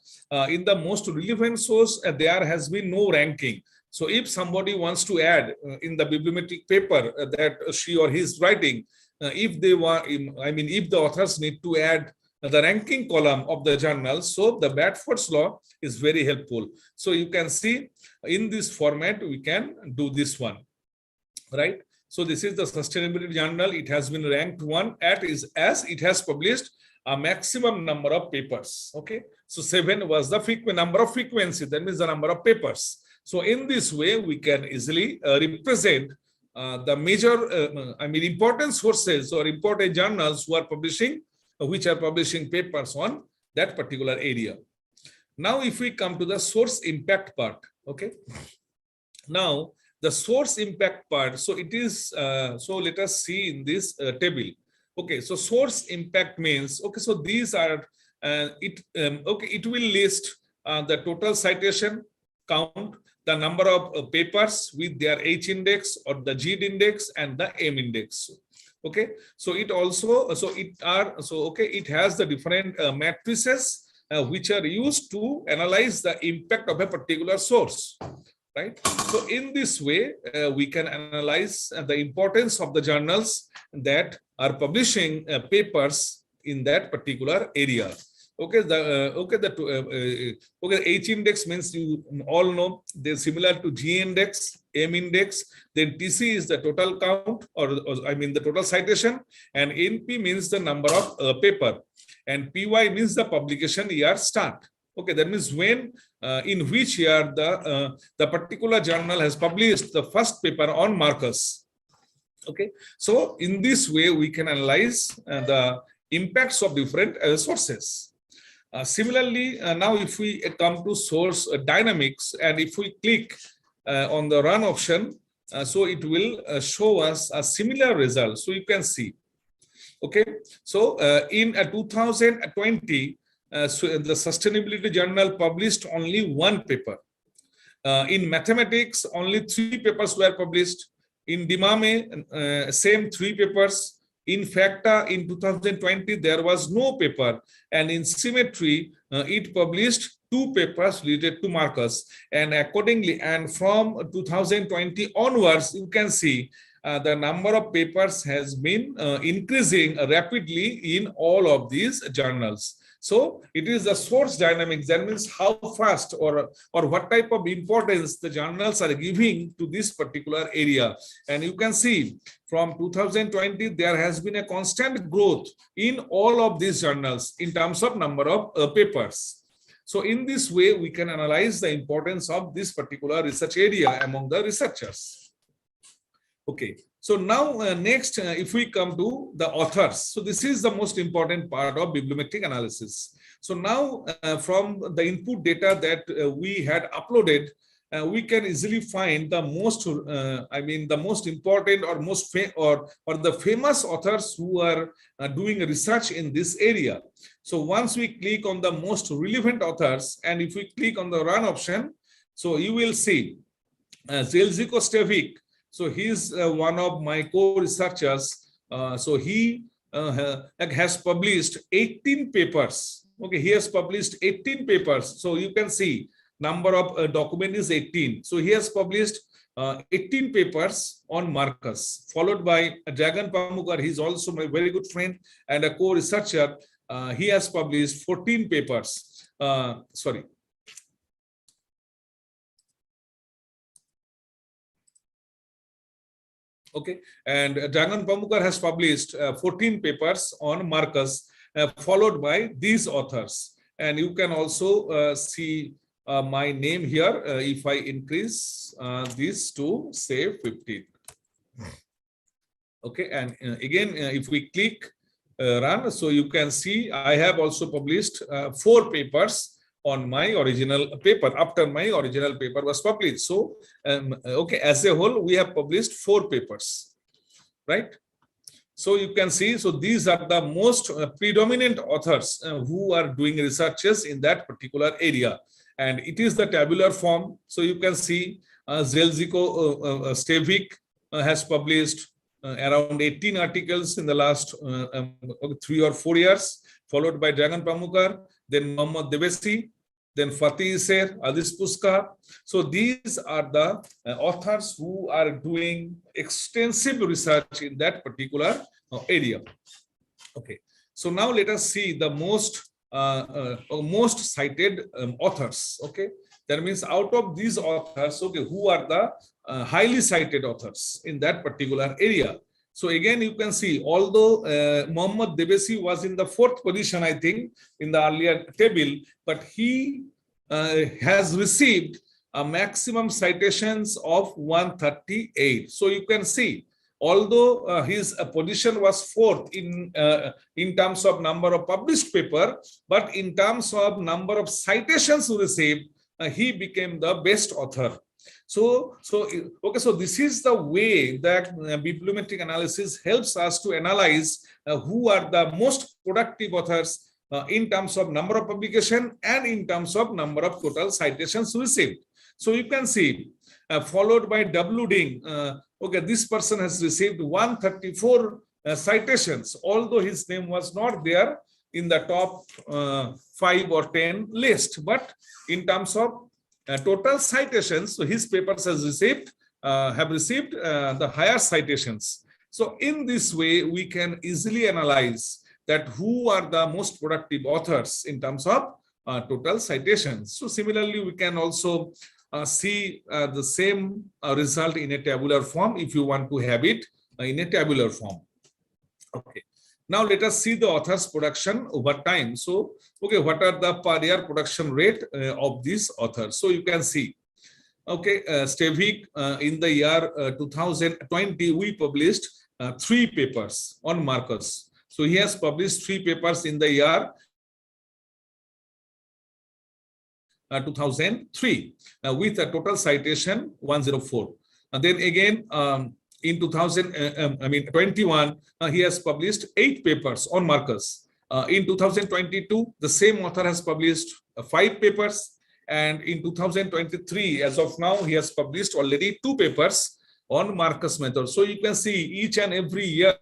in the most relevant source, there has been no ranking. So if somebody wants to add in the bibliometric paper that she or he is writing, if they want, if the authors need to add the ranking column of the journal, so the Bradford's law is very helpful. So you can see in this format, we can do this one, right? So this is the Sustainability Journal. It has been ranked 1 as it has published a maximum number of papers. Okay, so 7 was the number of frequency. That means the number of papers. So in this way, we can easily represent the major, important sources or important journals who are publishing, which are publishing papers on that particular area. Now, if we come to the source impact part, okay. Now, the source impact part. So it is, so let us see in this table. Okay, so source impact means, okay, so these are, okay, it will list the total citation count, the number of papers with their H index or the G index and the M index. Okay, so it also, so okay, it has the different matrices which are used to analyze the impact of a particular source, right? So in this way, we can analyze the importance of the journals that are publishing papers in that particular area. Okay, okay, H index means you all know they're similar to G index, M index. Then TC is the total count, or I mean the total citation, and NP means the number of paper, and PY means the publication year start. Okay, that means when, in which year the particular journal has published the first paper on Marcus. Okay, so in this way we can analyze the impacts of different sources. Similarly, now if we come to source dynamics, and if we click on the run option, so it will show us a similar result. So you can see. Okay, so in 2020, so the Sustainability Journal published only one paper. In mathematics, only 3 papers were published. In DIMAME, same 3 papers. In FACTA, in 2020, there was no paper. And in Symmetry, it published 2 papers related to Marcus. And accordingly, and from 2020 onwards, you can see the number of papers has been increasing rapidly in all of these journals. So it is the source dynamics, that means how fast or what type of importance the journals are giving to this particular area. And you can see from 2020, there has been a constant growth in all of these journals in terms of number of papers. So in this way, we can analyze the importance of this particular research area among the researchers. Okay, so now next, if we come to the authors, so this is the most important part of bibliometric analysis. So now from the input data that we had uploaded, we can easily find the most, I mean, the most important or most or the famous authors who are doing research in this area. So once we click on the most relevant authors, and if we click on the run option, so you will see Zeljko Stevic. So he is one of my co-researchers. So he has published 18 papers. Okay, he has published 18 papers. So you can see number of document is 18. So he has published 18 papers on Marcus, followed by Dragan Pamukar. He's also my very good friend and a co-researcher. He has published 14 papers. Sorry. Okay, and Dragan Pamukar has published 14 papers on Marcus, followed by these authors. And you can also see my name here if I increase this to say 15. Okay, and again, if we click run, so you can see I have also published 4 papers on my original paper after my original paper was published. So, okay, as a whole, we have published 4 papers, right? So you can see, so these are the most predominant authors who are doing researches in that particular area. And it is the tabular form. So you can see Zeljko Stevic has published around 18 articles in the last 3 or 4 years, followed by Dragan Pamukar, then Mohammad Devesi, then Fatih Isser, Adis Puska. So these are the authors who are doing extensive research in that particular area. Okay, so now let us see the most cited authors. Okay, that means out of these authors, okay, who are the highly cited authors in that particular area. So again, you can see, although Mohammad Devesi was in the 4th position, I think, in the earlier table, but he has received a maximum citations of 138. So you can see, although his position was 4th in terms of number of published paper, but in terms of number of citations received, he became the best author. Okay, so this is the way that bibliometric analysis helps us to analyze who are the most productive authors in terms of number of publication and in terms of number of total citations received. So you can see followed by W. Ding. Okay, this person has received 134 citations, although his name was not there in the top 5 or 10 list, but in terms of total citations, so his papers have received the higher citations. So in this way, we can easily analyze that who are the most productive authors in terms of total citations. So similarly, we can also see the same result in a tabular form if you want to have it in a tabular form. Okay. Now let us see the author's production over time. So, okay, what are the per year production rate of these authors? So you can see, okay, Stevik in the year 2020, we published 3 papers on Marcus. So he has published 3 papers in the year 2003 with a total citation 104. And then again, in 2021, he has published 8 papers on Marcus. In 2022, the same author has published 5 papers. And in 2023, as of now, he has published already 2 papers on Marcus method. So you can see each and every year,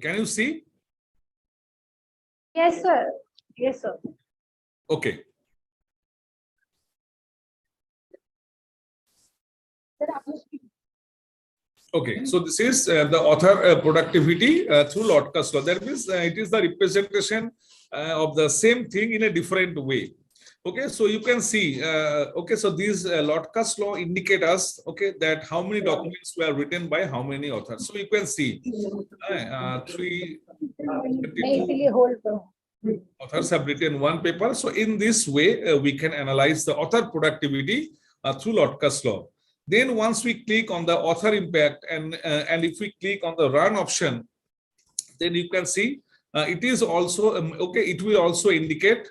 can you see? Yes, sir. Yes, sir. Okay. Okay, so this is the author productivity through Lotka's law. That means it is the representation of the same thing in a different way. Okay, so you can see, okay, so these Lotka's law indicate us, okay, that how many documents were written by how many authors. So you can see 322 authors have written 1 paper. So in this way, we can analyze the author productivity through Lotka's law. Then once we click on the author impact and if we click on the run option, then you can see it is also, okay, it will also indicate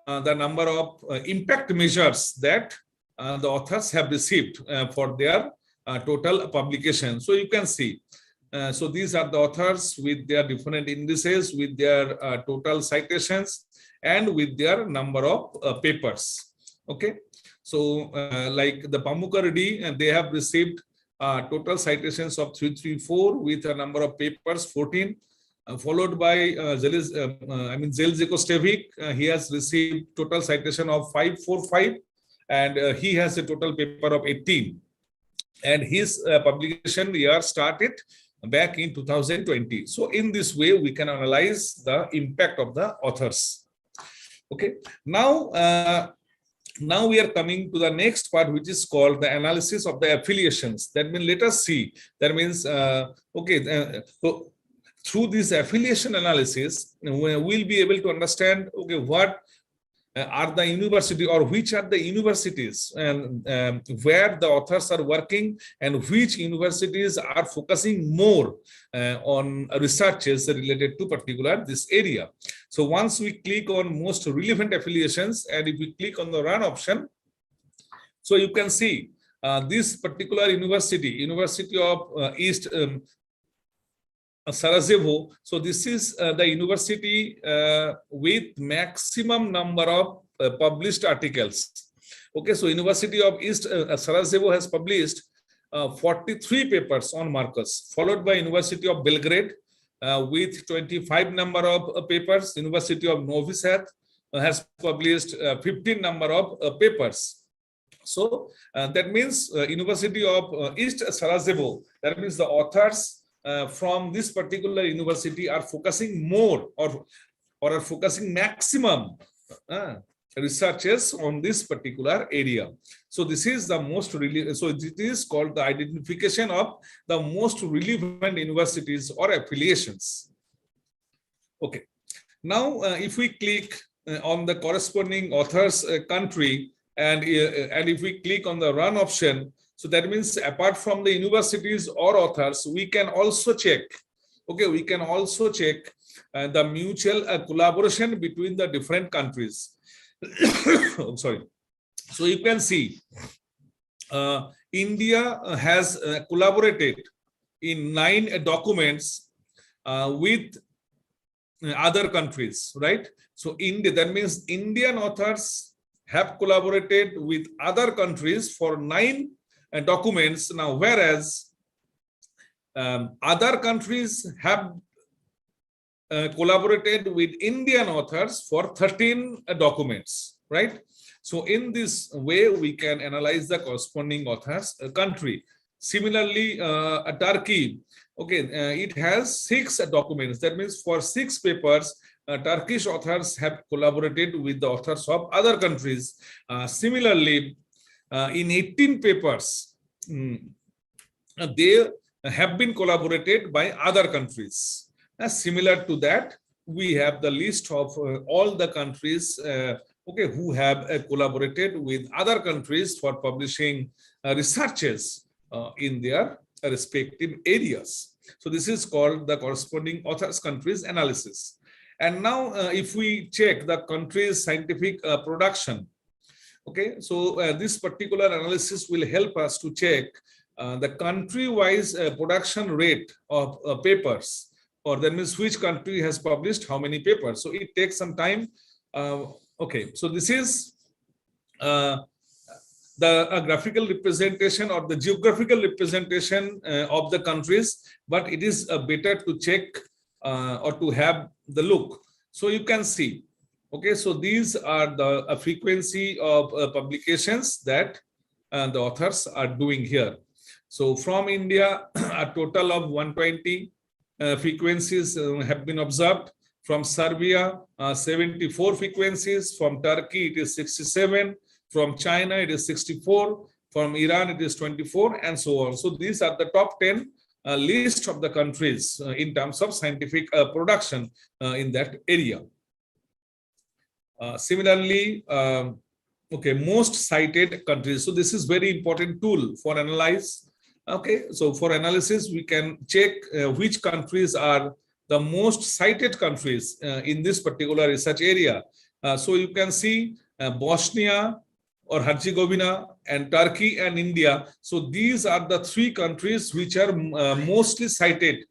the number of impact measures that the authors have received for their total publication. So you can see, so these are the authors with their different indices, with their total citations, and with their number of papers. Okay. So like the Pamukkar, and they have received total citations of 334 with a number of papers 14, followed by Zeljko Stevik. He has received total citation of 545, and he has a total paper of 18. And his publication year started back in 2020. So in this way, we can analyze the impact of the authors. Okay. Now we are coming to the next part, which is called the analysis of the affiliations. That means, let us see. That means, so through this affiliation analysis, we'll be able to understand, okay, what are the university, or which are the universities and where the authors are working, and which universities are focusing more on researches related to particular this area. So once we click on most relevant affiliations, and if we click on the run option, so you can see this particular university of East Sarajevo. So this is the university with maximum number of published articles. Okay, so University of East Sarajevo has published 43 papers on Marcus, followed by University of Belgrade with 25 number of papers. University of Novi Sad has published 15 number of papers. So that means University of East Sarajevo, that means the authors from this particular university are focusing more or are focusing maximum researches on this particular area. So this is the most really, so it is called the identification of the most relevant universities or affiliations. Okay, now if we click on the corresponding author's country, and if we click on the run option, so that means apart from the universities or authors, we can also check, okay, we can also check the mutual collaboration between the different countries. I'm sorry. So you can see India has collaborated in 9 documents with other countries, right? So India, that means Indian authors have collaborated with other countries for 9 documents now, whereas other countries have collaborated with Indian authors for 13 documents, right? So in this way, we can analyze the corresponding author's country. Similarly, Turkey, okay, it has 6 documents. That means for 6 papers, Turkish authors have collaborated with the authors of other countries. Similarly, in 18 papers, they have been collaborated by other countries. Similar to that, we have the list of all the countries okay, who have collaborated with other countries for publishing researches in their respective areas. So this is called the corresponding authors countries analysis. And now if we check the country's scientific production, okay, so this particular analysis will help us to check the country-wise production rate of papers, or that means which country has published how many papers. So it takes some time. Okay, so this is the graphical representation or the geographical representation of the countries, but it is better to check or to have the look. So you can see, okay, so these are the frequency of publications that the authors are doing here. So from India, a total of 120 frequencies have been observed. From Serbia, 74 frequencies. From Turkey, it is 67. From China, it is 64. From Iran, it is 24, and so on. So these are the top 10 list of the countries in terms of scientific production in that area. Similarly, okay, most cited countries. So this is very important tool for analyze. Okay, so for analysis, we can check which countries are the most cited countries in this particular research area. So you can see Bosnia or Herzegovina and Turkey and India. So these are the 3 countries which are mostly cited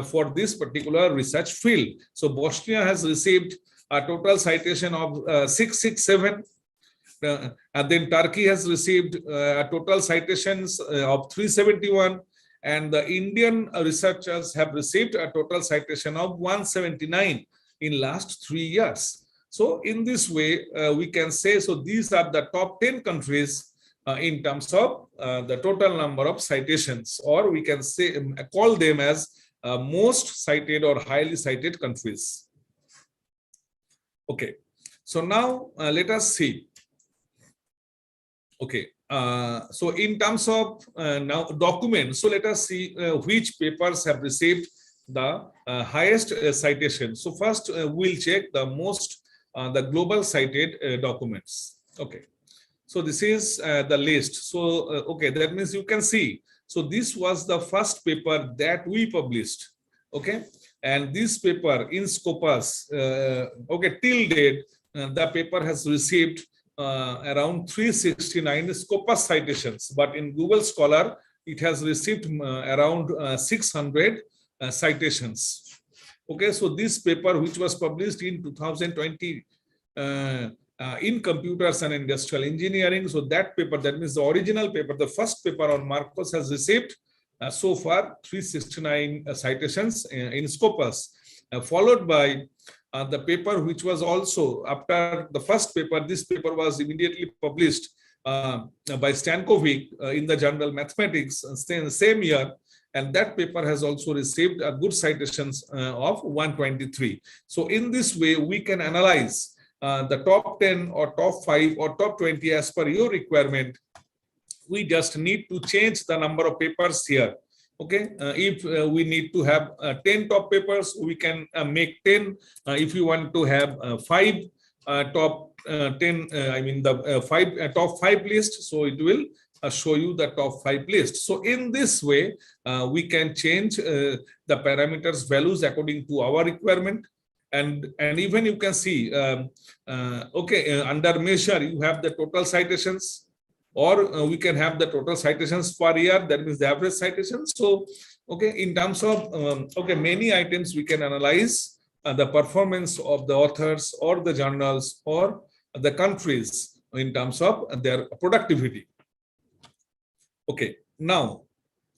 for this particular research field. So Bosnia has received a total citation of 667. And then Turkey has received a total citations of 371. And the Indian researchers have received a total citation of 179 in last 3 years. So in this way, we can say, so these are the top 10 countries in terms of the total number of citations, or we can say, call them as most cited or highly cited countries. Okay, so now let us see. Okay. So in terms of now documents, so let us see which papers have received the highest citation. So first we'll check the most the global cited documents. Okay, so this is the list. So okay, that means you can see, so this was the first paper that we published. Okay, and this paper in Scopus, okay, till date the paper has received around 369 Scopus citations, but in Google Scholar, it has received around 600 citations. Okay, so this paper, which was published in 2020, in computers and industrial engineering. So that paper, that means the original paper, the first paper on Marcos has received so far 369 citations in Scopus, followed by the paper which was also after the first paper. This paper was immediately published by Stankovic in the journal Mathematics in the same year, and that paper has also received a good citations of 123. So in this way, we can analyze the top 10 or top 5 or top 20 as per your requirement. We just need to change the number of papers here. Okay, if we need to have 10 top papers, we can make 10. If you want to have 5 top 10, I mean the top 5 list, so it will show you the top 5 list. So in this way, we can change the parameters values according to our requirement. And even you can see, under measure, you have the total citations, or we can have the total citations per year, that means the average citations. So, in terms of, many items we can analyze the performance of the authors or the journals or the countries in terms of their productivity. Okay, now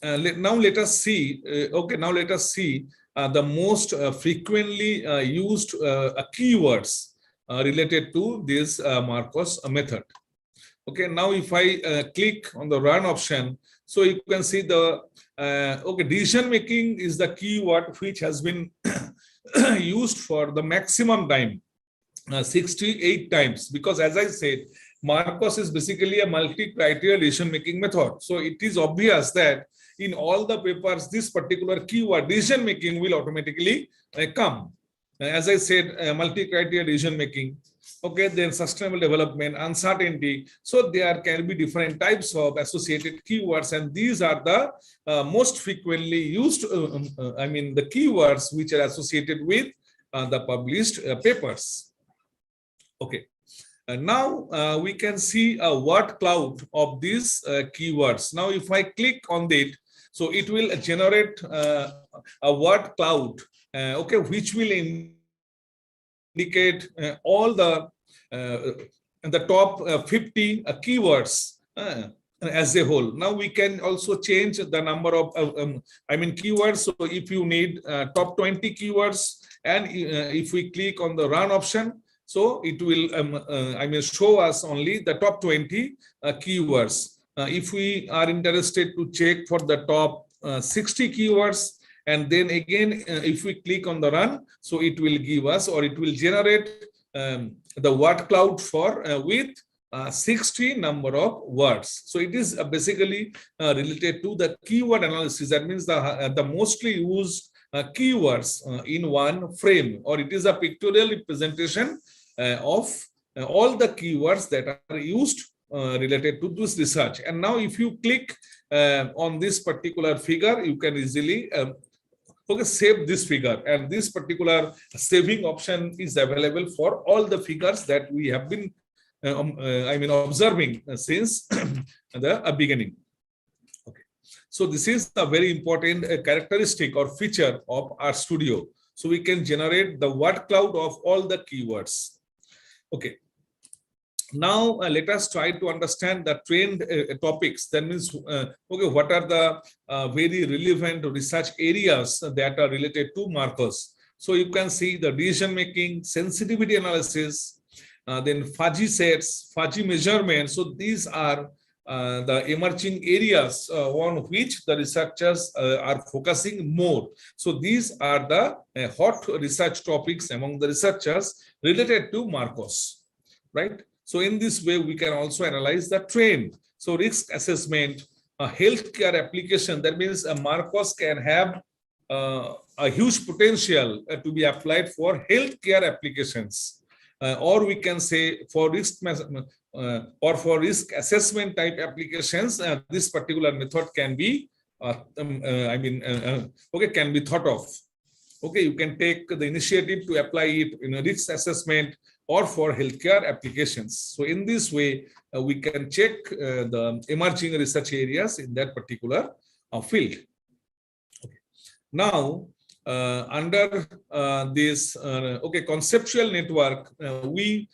let us see, the most frequently used keywords related to this Marcos method. Okay, now if I click on the run option, so you can see the decision making is the keyword which has been used for the maximum time, 68 times, because as I said, Marcos is basically a multi-criteria decision making method. So it is obvious that in all the papers, this particular keyword decision making will automatically come. As I said, multi-criteria decision making. Okay, then sustainable development, uncertainty. So there can be different types of associated keywords, and these are the most frequently used, the keywords which are associated with the published papers. Okay, now we can see a word cloud of these keywords. Now, if I click on it, so it will generate a word cloud, which will indicate all the top 50 keywords as a whole. Now we can also change the number of keywords. So if you need top 20 keywords, and if we click on the run option, so it will show us only the top 20 keywords. If we are interested to check for the top 60 keywords, and then again, if we click on the run, so it will give us, or it will generate the word cloud for with 60 number of words. So it is basically related to the keyword analysis. That means the mostly used keywords in one frame, or it is a pictorial representation of all the keywords that are used related to this research. And now if you click on this particular figure, you can easily save this figure, and this particular saving option is available for all the figures that we have been observing since the beginning. Okay, so this is a very important characteristic or feature of RStudio. So we can generate the word cloud of all the keywords. Okay, now let us try to understand the trend topics. That means, what are the very relevant research areas that are related to Marcos? So you can see the decision making, sensitivity analysis, then fuzzy sets, fuzzy measurements. So these are the emerging areas on which the researchers are focusing more. So these are the hot research topics among the researchers related to Marcos, right? So in this way, we can also analyze the trend. So risk assessment, healthcare application, that means Marcos can have a huge potential to be applied for healthcare applications. Or we can say for risk or for risk assessment type applications, this particular method can be, can be thought of. Okay, you can take the initiative to apply it in a risk assessment or for healthcare applications. So in this way, we can check the emerging research areas in that particular field. Okay. Now, under this conceptual network, we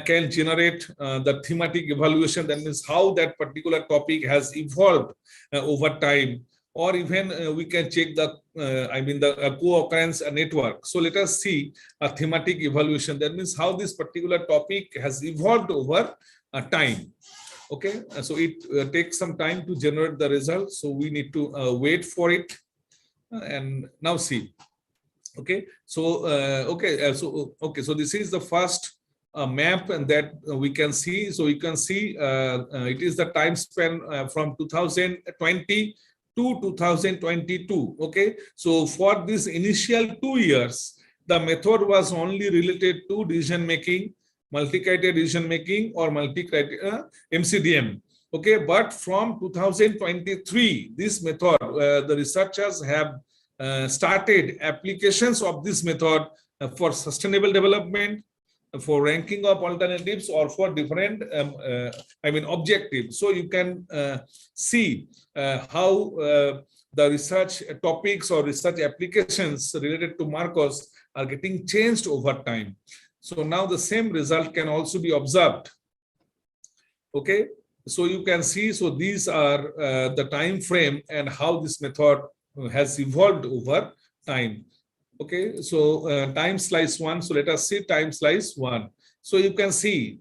can generate the thematic evaluation. That means how that particular topic has evolved over time, or even we can check the the co-occurrence network. So let us see a thematic evaluation. That means how this particular topic has evolved over time. Okay, so it takes some time to generate the results, so we need to wait for it. And now see. Okay, so so this is the first map, and that we can see. So you can see it is the time span from 2020 to 2022. Okay, so for this initial 2 years, the method was only related to decision making, multi-criteria decision making, or multi-criteria MCDM. Okay, but from 2023, this method, the researchers have started applications of this method for sustainable development, for ranking of alternatives, or for different objectives. So you can see how the research topics or research applications related to Marcos are getting changed over time. So now the same result can also be observed. Okay, so you can see, so these are the time frame and how this method has evolved over time. Okay, so time slice 1. So let us see time slice 1. So you can see,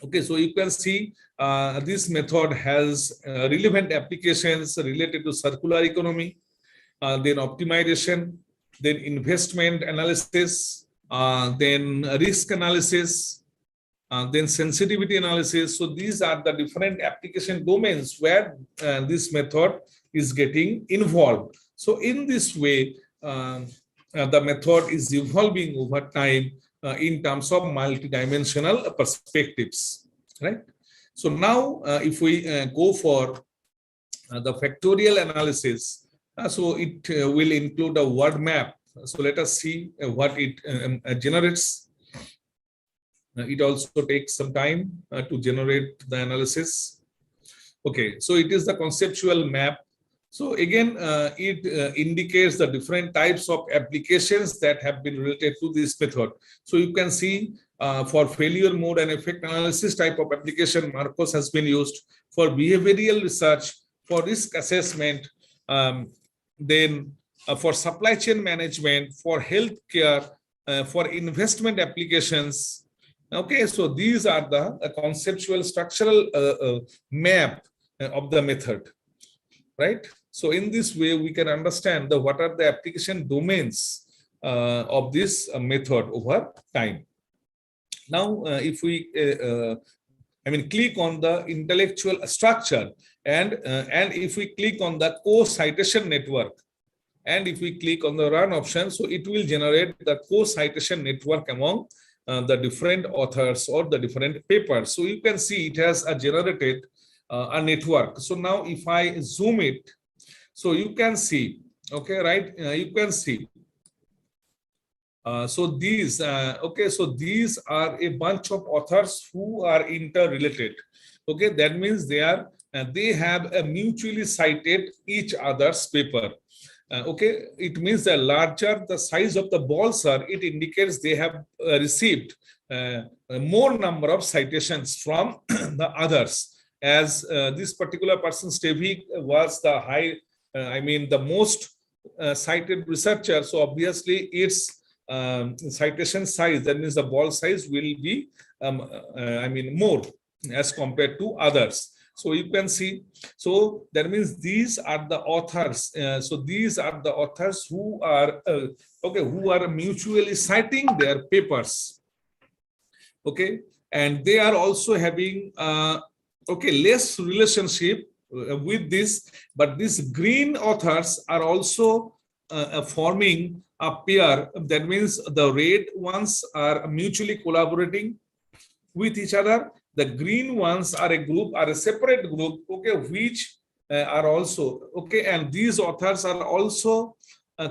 okay, so you can see this method has relevant applications related to circular economy, then optimization, then investment analysis, then risk analysis, then sensitivity analysis. So these are the different application domains where this method is getting involved. So in this way, the method is evolving over time in terms of multidimensional perspectives, right? So now, if we go for the factorial analysis, so it will include a word map. So let us see what it generates. It also takes some time to generate the analysis. Okay, so it is the conceptual map. So again, it indicates the different types of applications that have been related to this method. So you can see for failure mode and effect analysis type of application, Marcos has been used. For behavioral research, for risk assessment, then for supply chain management, for healthcare, for investment applications. Okay, so these are the conceptual structural map of the method, right? So in this way, we can understand what are the application domains of this method over time. Now, if we click on the intellectual structure, and if we click on the co-citation network, and if we click on the run option, so it will generate the co-citation network among the different authors or the different papers. So you can see it has generated a network. So now if I zoom it, so you can see, okay, right? You can see. So these, okay, so these are a bunch of authors who are interrelated. Okay, that means they have mutually cited each other's paper. Okay, it means the larger the size of the balls are, it indicates they have received more number of citations from the others. As this particular person, Stevik, was the the most cited researcher. So obviously its citation size, that means the ball size, will be more as compared to others. So you can see, so that means these are the authors. So these are the authors who are who are mutually citing their papers. Okay, and they are also having less relationship with this, but these green authors are also forming a pair. That means the red ones are mutually collaborating with each other. The green ones are a separate group, okay, which are also, okay, and these authors are also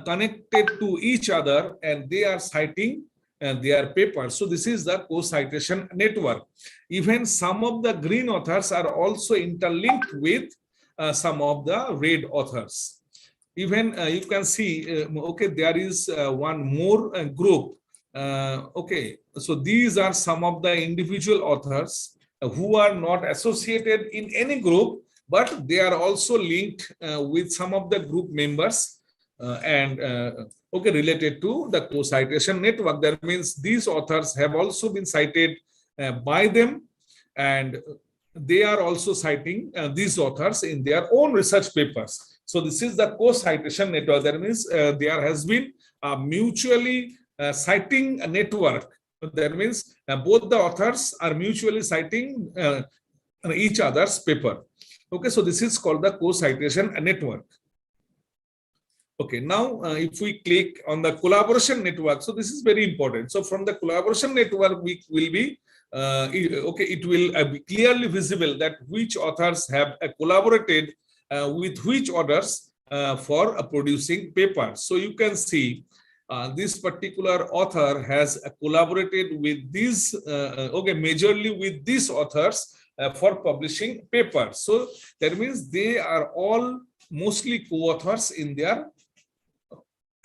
connected to each other, and they are citing their papers. So this is the co-citation network. Even some of the green authors are also interlinked with some of the red authors. even you can see, okay, there is one more group. Okay, so these are some of the individual authors who are not associated in any group, but they are also linked with some of the group members and okay, related to the co-citation network. That means these authors have also been cited by them, and they are also citing these authors in their own research papers. So this is the co-citation network. That means there has been a mutually citing a network. That means both the authors are mutually citing each other's paper. Okay, so this is called the co-citation network. Okay, now if we click on the collaboration network, so this is very important. So from the collaboration network, we will be okay, it will be clearly visible that which authors have collaborated with which others for producing papers. So you can see this particular author has collaborated with these, okay, majorly with these authors for publishing papers. So that means they are all mostly co-authors in their,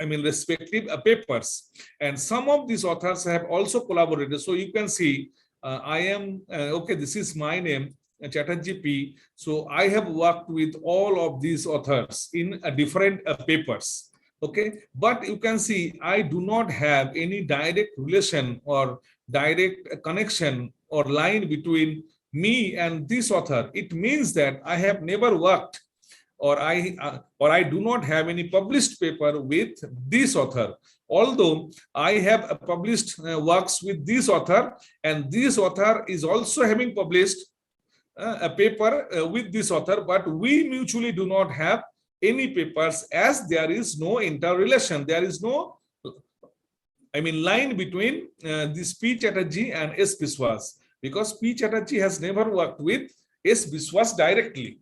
I mean, respective papers. And some of these authors have also collaborated. So you can see, I am, okay, this is my name, Chatterjee P. So I have worked with all of these authors in different papers. Okay, but you can see I do not have any direct relation or direct connection or line between me and this author. It means that I have never worked, or I do not have any published paper with this author. Although I have published works with this author, and this author is also having published a paper with this author, but we mutually do not have any papers, as there is no interrelation. There is no, I mean, line between this P. Chatterjee and S. Biswas, because P. Chatterjee has never worked with S. Biswas directly,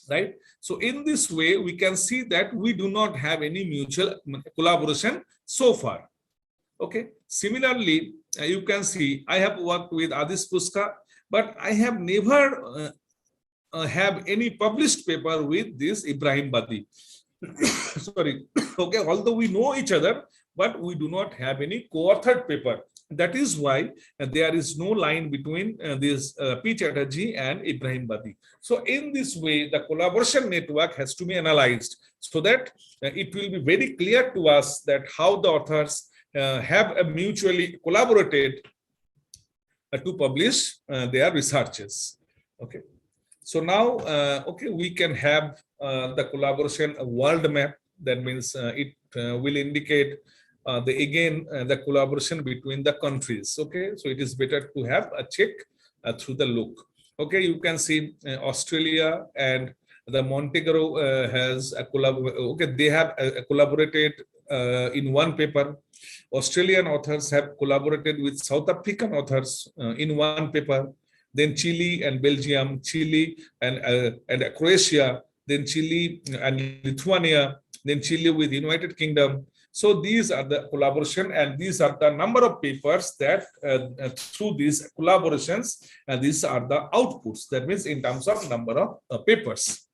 right? So in this way, we can see that we do not have any mutual collaboration so far. Okay. Similarly, you can see I have worked with Adis Puska, but I have never have any published paper with this Ibrahim Badi. Sorry. Okay. Although we know each other, but we do not have any co-authored paper. That is why there is no line between this P. Chatterjee and Ibrahim Badi. So in this way, the collaboration network has to be analyzed so that it will be very clear to us that how the authors have mutually collaborated to publish their researches. Okay. So now, okay, we can have the collaboration world map. That means it will indicate the collaboration between the countries. Okay, so it is better to have a check through the look. Okay, you can see Australia and the Montenegro has a okay, they have collaborated in one paper. Australian authors have collaborated with South African authors in one paper. Then Chile and Belgium, Chile and Croatia, then Chile and Lithuania, then Chile with United Kingdom. So these are the collaboration, and these are the number of papers that through these collaborations, and these are the outputs. That means in terms of number of papers.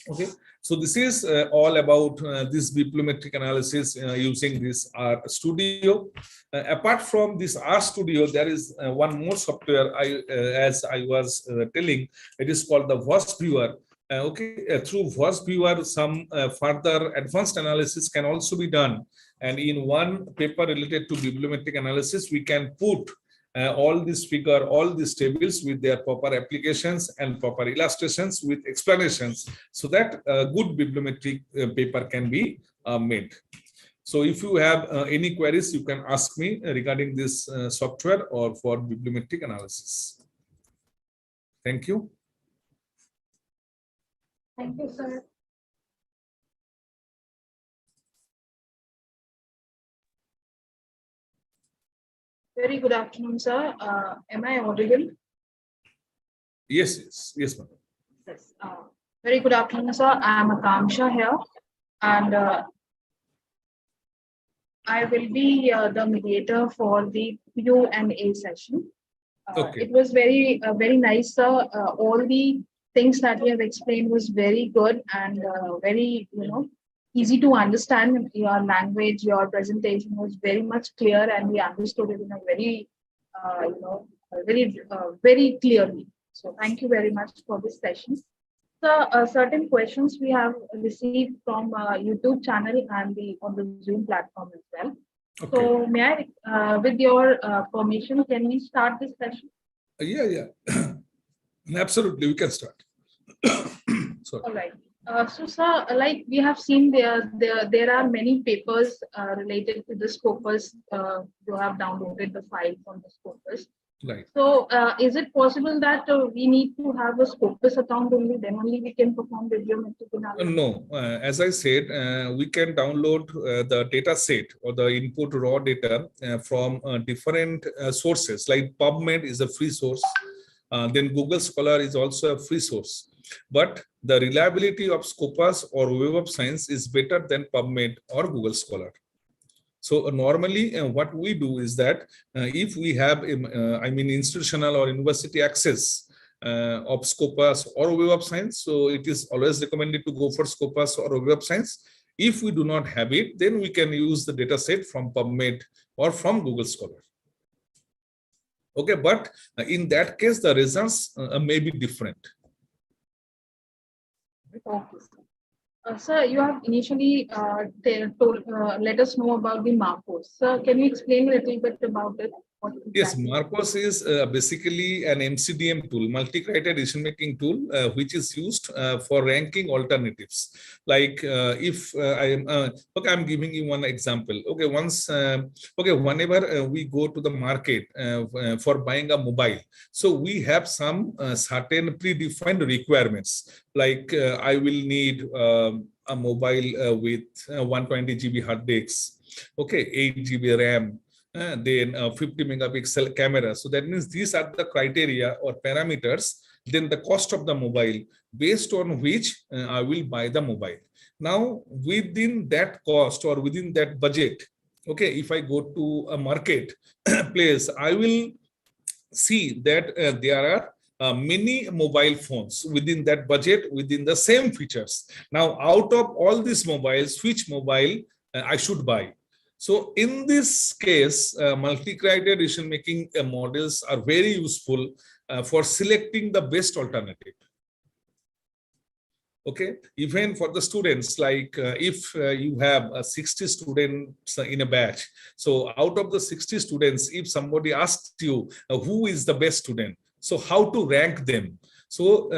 Okay, so this is all about this bibliometric analysis using this R Studio. Apart from this R Studio, there is one more software. As I was telling, it is called the VOS Viewer. Okay, through VOS Viewer, some further advanced analysis can also be done. And in one paper related to bibliometric analysis, we can put all this figure, all these tables with their proper applications and proper illustrations with explanations, so that a good bibliometric paper can be made. So if you have any queries, you can ask me regarding this software or for bibliometric analysis. Thank you. Thank you, sir. Very good afternoon, sir. Am I audible? Yes, yes, yes, madam. Yes. Very good afternoon, sir. I am Akanksha here, and I will be the mediator for the Q&A session. Okay. It was very, very nice, sir. All the things that you have explained was very good and very, easy to understand. Your language, your presentation was very much clear, and we understood it in a very, very clearly. So thank you very much for this session. So certain questions we have received from YouTube channel and on the Zoom platform as well. Okay. So may I, with your permission, can we start this session? Yeah. Absolutely, we can start. Sorry. All right. So, sir, like we have seen there are many papers related to the Scopus. You have downloaded the file from the Scopus. Right. So, is it possible that we need to have a Scopus account only, then only we can perform bibliometric analysis? No, as I said, we can download the data set or the input raw data from different sources, like PubMed is a free source. Then Google Scholar is also a free source. But the reliability of Scopus or Web of Science is better than PubMed or Google Scholar. So normally what we do is that if we have, institutional or university access of Scopus or Web of Science, so it is always recommended to go for Scopus or Web of Science. If we do not have it, then we can use the data set from PubMed or from Google Scholar. Okay, but in that case, the results may be different. Okay, sir. Sir, you have initially let us know about the Marcos. Sir, can you explain a little bit about it? Yes, Marcos is basically an MCDM tool, multi-criteria decision-making tool, which is used for ranking alternatives. Like if I'm giving you one example. Okay, whenever we go to the market for buying a mobile, so we have some certain predefined requirements. Like I will need a mobile with 120 GB hard disks, okay, 8 GB RAM. Then 50 megapixel camera. So that means these are the criteria or parameters, then the cost of the mobile based on which I will buy the mobile. Now, within that cost or within that budget, okay, if I go to a market place, I will see that there are many mobile phones within that budget, within the same features. Now, out of all these mobiles, which mobile I should buy? So in this case, multi-criteria decision-making models are very useful for selecting the best alternative. Okay, even for the students, like if you have 60 students in a batch, so out of the 60 students, if somebody asks you who is the best student, so how to rank them? So,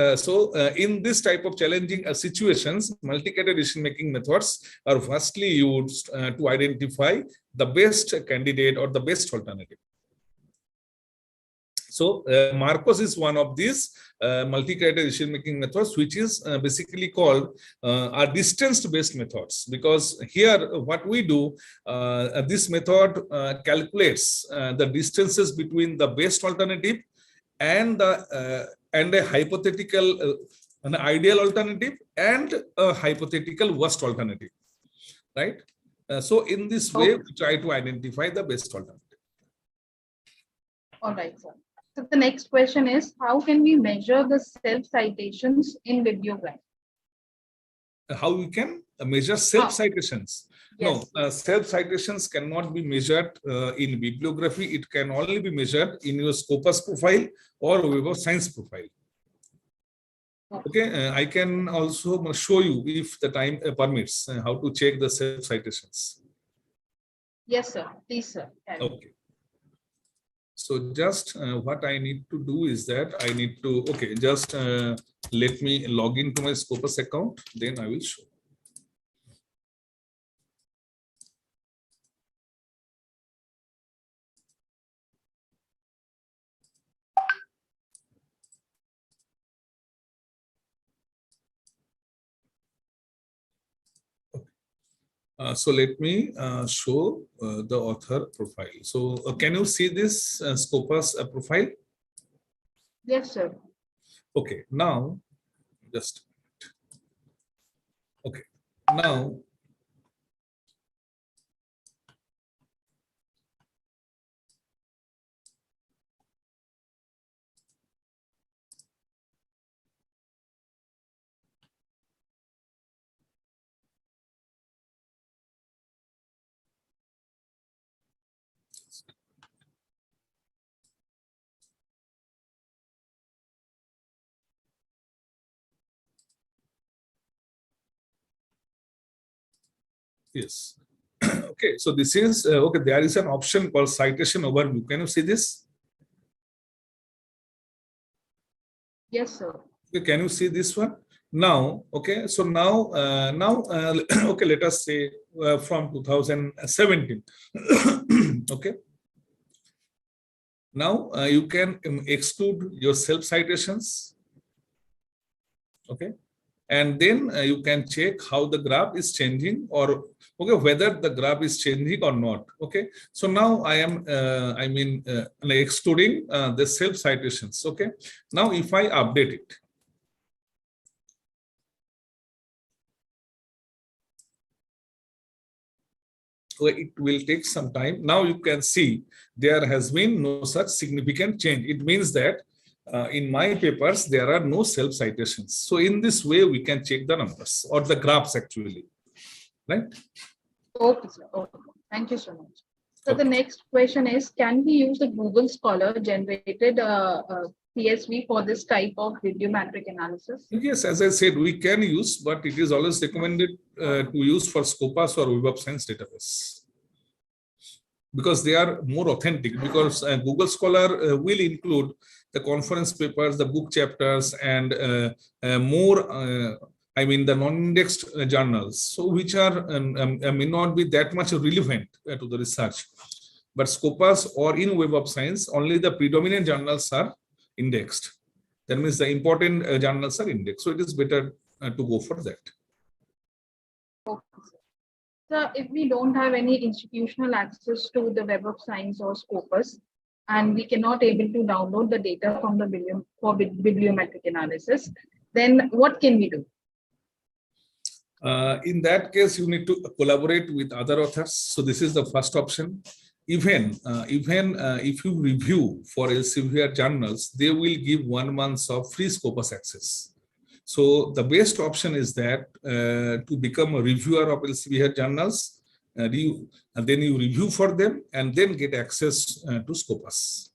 in this type of challenging situations, multi-criteria decision-making methods are firstly used to identify the best candidate or the best alternative. So, Marcos is one of these multi-criteria decision-making methods, which is basically called are distance-based methods. Because here, what we do, this method calculates the distances between the best alternative and a hypothetical, an ideal alternative and a hypothetical worst alternative, right? So in this way, we try to identify the best alternative. All right, sir. So the next question is, how can we measure the self-citations in bibliography? How we can measure self-citations? Yes. No, self-citations cannot be measured in bibliography. It can only be measured in your Scopus profile or Web of Science profile. Okay, I can also show you, if the time permits, how to check the self-citations. Yes, sir. Please, sir. Okay. So just what I need to do is that I need to, okay, just let me log into my Scopus account, then I will show. So let me show the author profile. So can you see this Scopus profile? Yes, sir. Okay, now just okay. Now Yes. Okay, so this is okay. There is an option called citation overview. Can you see this? Yes, sir. Okay, can you see this one? Now, okay, so now, okay, let us say from 2017. Okay. Now you can exclude your self citations. Okay. And then you can check how the graph is changing, or okay, whether the graph is changing or not. Okay, so now I am excluding the self citations. Okay, now if I update it, so it will take some time. Now you can see there has been no such significant change. It means that in my papers, there are no self-citations. So in this way, we can check the numbers or the graphs actually, right? Okay, sir. Okay. Thank you so much. So the Okay. next question is, can we use the Google Scholar generated CSV for this type of bibliometric analysis? Yes, as I said, we can use, but it is always recommended to use for Scopus or Web of Science database, because they are more authentic, because Google Scholar will include the conference papers, the book chapters, and more, the non-indexed journals, so which are may not be that much relevant to the research. But Scopus or in Web of Science, only the predominant journals are indexed. That means the important journals are indexed. So it is better to go for that. Okay, sir. So if we don't have any institutional access to the Web of Science or Scopus, and we cannot able to download the data from the bibliometric analysis, then what can we do? In that case, you need to collaborate with other authors. So this is the first option. Even if you review for Elsevier journals, they will give 1 month of free Scopus access. So the best option is that to become a reviewer of Elsevier journals, then you review for them and then get access to Scopus.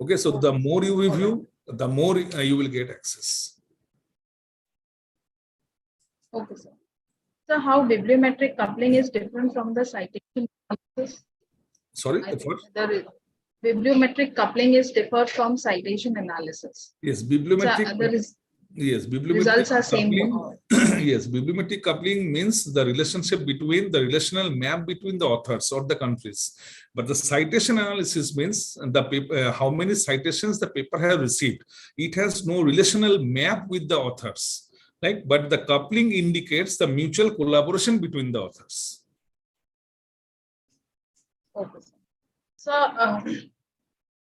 Okay, so the more you review, the more you will get access. Okay, sir. So how bibliometric coupling is different from the citation analysis? Sorry, I think the bibliometric coupling is different from citation analysis. yes, So bibliometric. there is Yes, bibliometric results are same. coupling. Yes, bibliometric coupling means the relationship between the relational map between the authors or the countries. But the citation analysis means the paper, how many citations the paper has received. It has no relational map with the authors, right? But the coupling indicates the mutual collaboration between the authors. Okay. So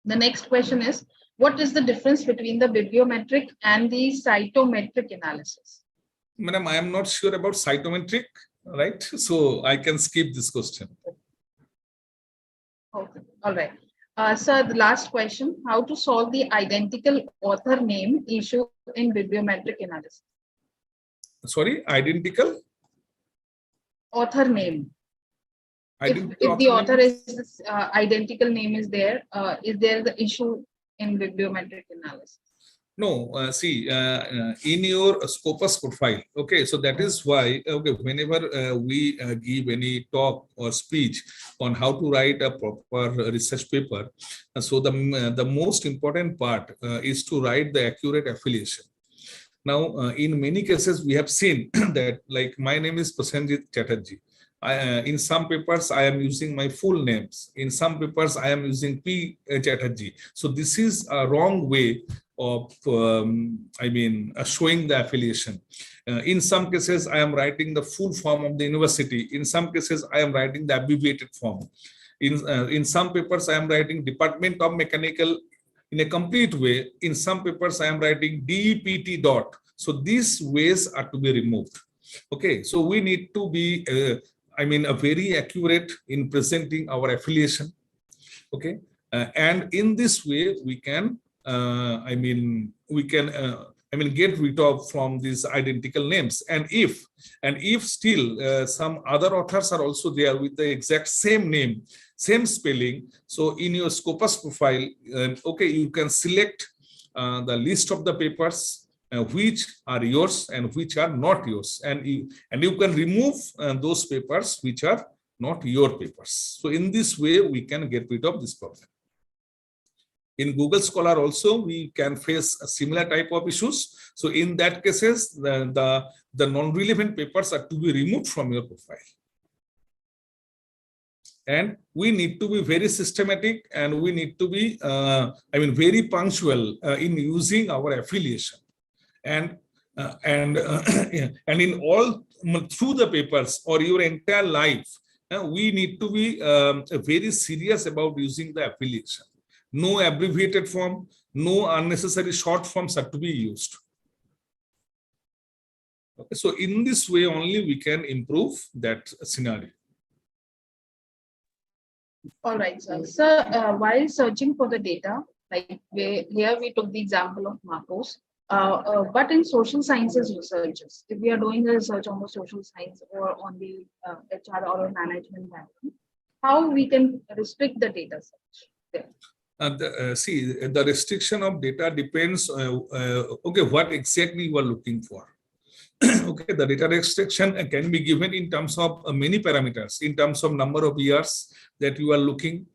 the next question is, what is the difference between the bibliometric and the cytometric analysis? Madam, I am not sure about cytometric, right? So I can skip this question. Okay, all right. Sir, the last question, how to solve the identical author name issue in bibliometric analysis? Sorry, identical? Author name. Identical If the author name? is identical name is there the issue in bibliometric analysis? No, see, in your Scopus profile, okay, so that is why, okay, whenever we give any talk or speech on how to write a proper research paper, so the most important part is to write the accurate affiliation. Now, in many cases, we have seen that, like, my name is Prasenjit Chatterjee. In some papers, I am using my full names. In some papers, I am using P. Chatterjee. So this is a wrong way of, showing the affiliation. In some cases, I am writing the full form of the university. In some cases, I am writing the abbreviated form. In some papers, I am writing Department of Mechanical in a complete way. In some papers, I am writing DEPT dot. So these ways are to be removed. Okay, so we need to be very accurate in presenting our affiliation. Okay, and in this way we can get rid of from these identical names. And if still some other authors are also there with the exact same name, same spelling, so in your Scopus profile, okay, you can select the list of the papers which are yours and which are not yours, and you can remove those papers which are not your papers. So in this way, we can get rid of this problem. In Google Scholar also, we can face a similar type of issues. So in that cases, the non-relevant papers are to be removed from your profile. And we need to be very systematic, and we need to be, very punctual in using our affiliation. And in all through the papers or your entire life, we need to be very serious about using the affiliation. No abbreviated form, no unnecessary short forms are to be used. Okay, so in this way only we can improve that scenario. All right, sir. Sir, while searching for the data, like here we took the example of Marcos, but in social sciences researches, if we are doing a research on the social science or on the HR or management background, how we can restrict the data search there? The restriction of data depends, what exactly you are looking for. Okay, the data restriction can be given in terms of many parameters, in terms of number of years that you are looking,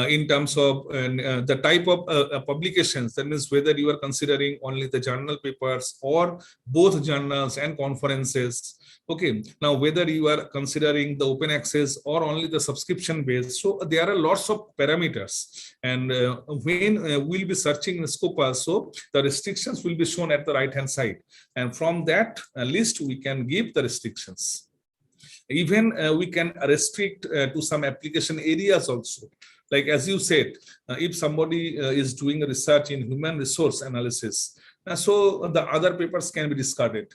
in terms of the type of publications. That means whether you are considering only the journal papers or both journals and conferences. Okay, now whether you are considering the open access or only the subscription based. So there are lots of parameters, and when we'll be searching in Scopus, so the restrictions will be shown at the right hand side, and from that list we can give the restrictions. Even we can restrict to some application areas also. Like as you said, if somebody is doing a research in human resource analysis, so the other papers can be discarded.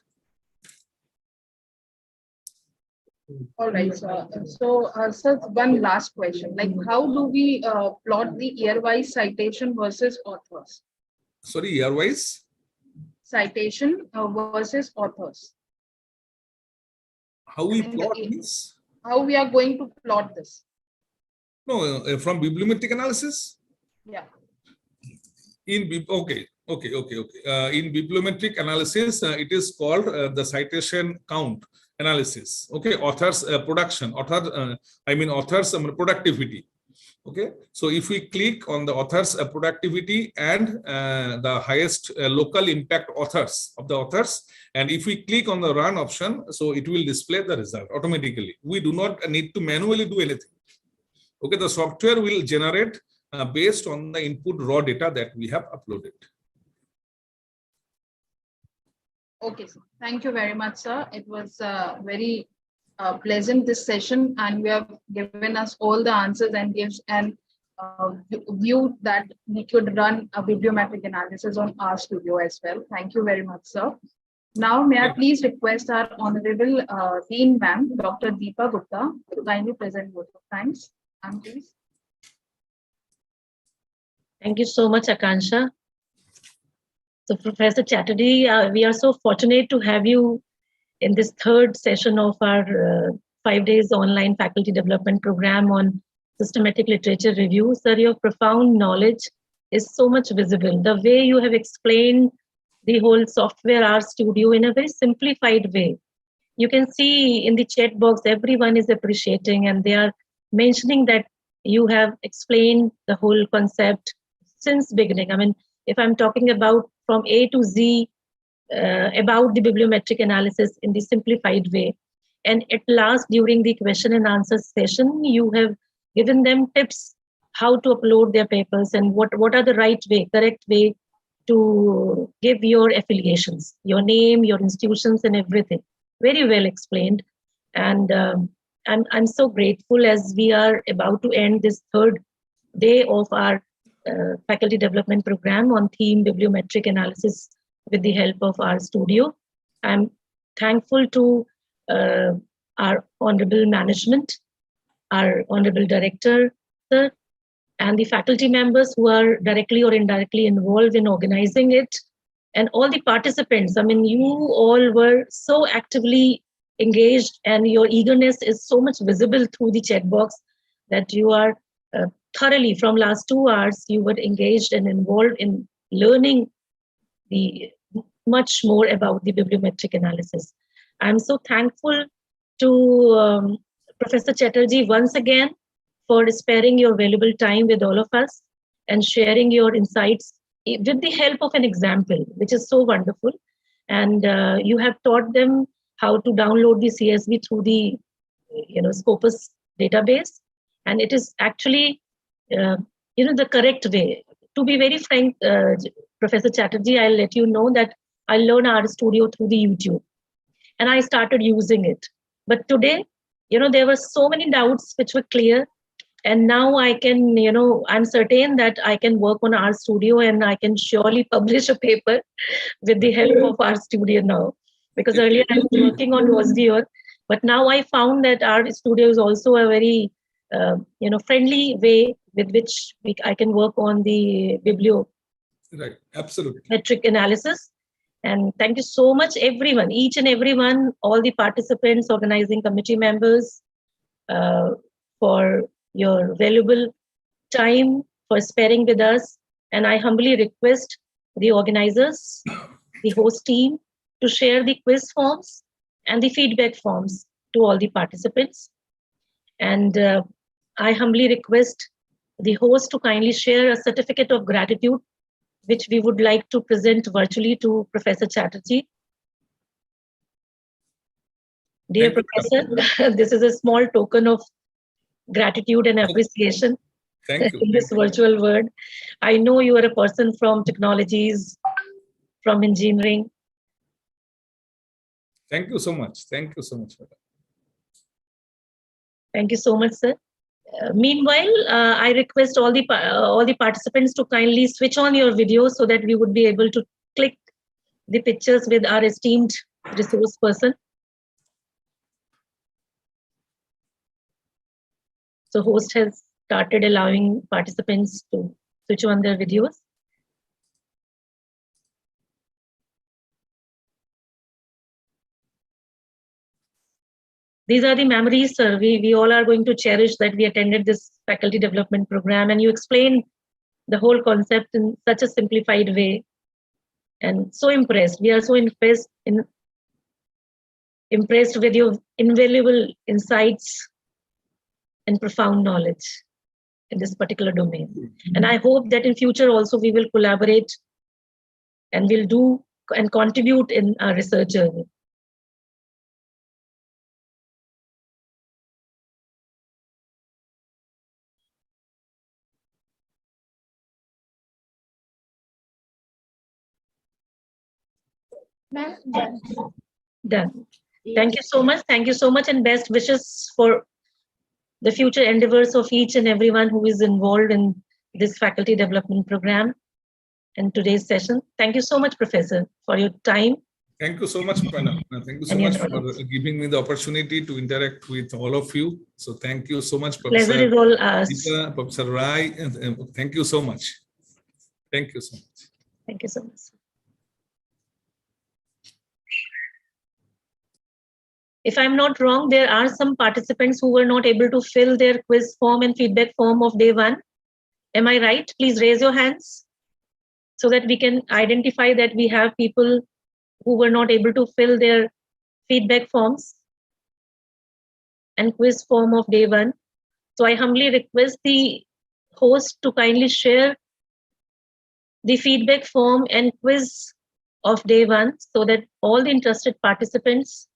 All right, sir. So, sir, one last question. Like, how do we plot the year-wise citation versus authors? Sorry, year-wise? Citation versus authors. How we plot this? How we are going to plot this? No, from bibliometric analysis? Yeah. In bibliometric analysis, it is called the citation count analysis. Okay, authors production, authors productivity. Okay, so if we click on the authors productivity and the highest local impact authors of the authors, and if we click on the run option, so it will display the result automatically. We do not need to manually do anything. Okay, the software will generate based on the input raw data that we have uploaded. Okay, sir. Thank you very much, sir. It was very pleasant this session, and you have given us all the answers and gives an view that we could run a bibliometric analysis on RStudio as well. Thank you very much, sir. Now, may I please request our Honorable Dean Ma'am, Dr. Deepa Gupta, to kindly present vote of thanks. Ma'am, please. Thank you so much, Akansha. So, Professor Chatterjee, we are so fortunate to have you in this third session of our 5 days online faculty development program on systematic literature review. Sir, your profound knowledge is so much visible. The way you have explained the whole software RStudio in a very simplified way. You can see in the chat box, everyone is appreciating, and they are mentioning that you have explained the whole concept since beginning. I mean, if I'm talking about from A to Z about the bibliometric analysis in the simplified way, and at last during the question and answer session, you have given them tips how to upload their papers and what are the correct way to give your affiliations, your name, your institutions, and everything. Very well explained. And I'm so grateful as we are about to end this third day of our faculty development program on theme bibliometric analysis with the help of RStudio. I'm thankful to our honorable management, our honorable director, sir, and the faculty members who are directly or indirectly involved in organizing it, and all the participants. I mean, you all were so actively engaged, and your eagerness is so much visible through the chat box that you are thoroughly, from last 2 hours, you were engaged and involved in learning the much more about the bibliometric analysis. I'm so thankful to Professor Chatterjee once again for sparing your valuable time with all of us and sharing your insights with the help of an example, which is so wonderful. And you have taught them how to download the CSV through the Scopus database, and it is actually the correct way. To be very frank, Professor Chatterjee, I'll let you know that I learned RStudio through the YouTube, and I started using it. But today, there were so many doubts which were clear, and now I can, I'm certain that I can work on RStudio, and I can surely publish a paper with the help of RStudio now. Because earlier I was working on WOSDIOR, but now I found that RStudio is also a very friendly way with which I can work on the bibliometric Right, absolutely. analysis. And thank you so much, everyone, each and everyone, all the participants, organizing committee members, for your valuable time, for sparing with us. And I humbly request the organizers, the host team, to share the quiz forms and the feedback forms to all the participants. And I humbly request the host to kindly share a certificate of gratitude, which we would like to present virtually to Professor Chatterjee. Dear Professor, this is a small token of gratitude and appreciation. Thank you. In this virtual world. I know you are a person from technologies, from engineering. Thank you so much. Thank you so much for that. Thank you so much, sir. Meanwhile, I request all the participants to kindly switch on your video so that we would be able to click the pictures with our esteemed resource person. So host has started allowing participants to switch on their videos. These are the memories, sir. We all are going to cherish that we attended this faculty development program, and you explained the whole concept in such a simplified way. And so impressed. We are so impressed with your invaluable insights and profound knowledge in this particular domain. And I hope that in future also we will collaborate and will do and contribute in our research journey. Done. Thank you so much. Thank you so much, and best wishes for the future endeavors of each and everyone who is involved in this faculty development program and today's session. Thank you so much, Professor, for your time. Thank you so much, Pranav. Thank you so much for giving me the opportunity to interact with all of you. So thank you so much, Professor. Pleasure is all ours. Deepa, Professor Rai. Thank you so much. Thank you so much. Thank you so much. If I'm not wrong, there are some participants who were not able to fill their quiz form and feedback form of day one. Am I right? Please raise your hands so that we can identify that we have people who were not able to fill their feedback forms and quiz form of day one. So I humbly request the host to kindly share the feedback form and quiz of day one so that all the interested participants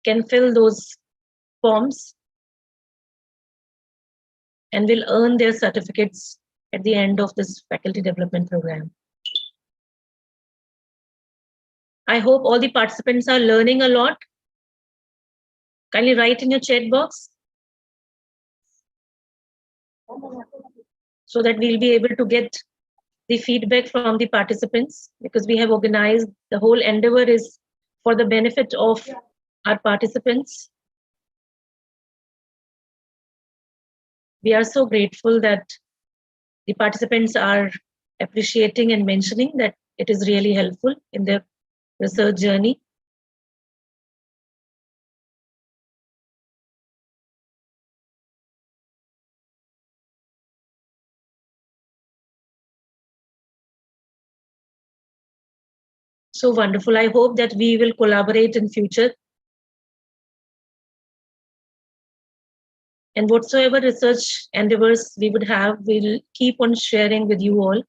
can fill those forms and will earn their certificates at the end of this faculty development program. I hope all the participants are learning a lot. Kindly write in your chat box so that we'll be able to get the feedback from the participants, because we have organized, the whole endeavor is for the benefit of our participants. We are so grateful that the participants are appreciating and mentioning that it is really helpful in their research journey. So wonderful. I hope that we will collaborate in future. And whatsoever research endeavors we would have, we'll keep on sharing with you all.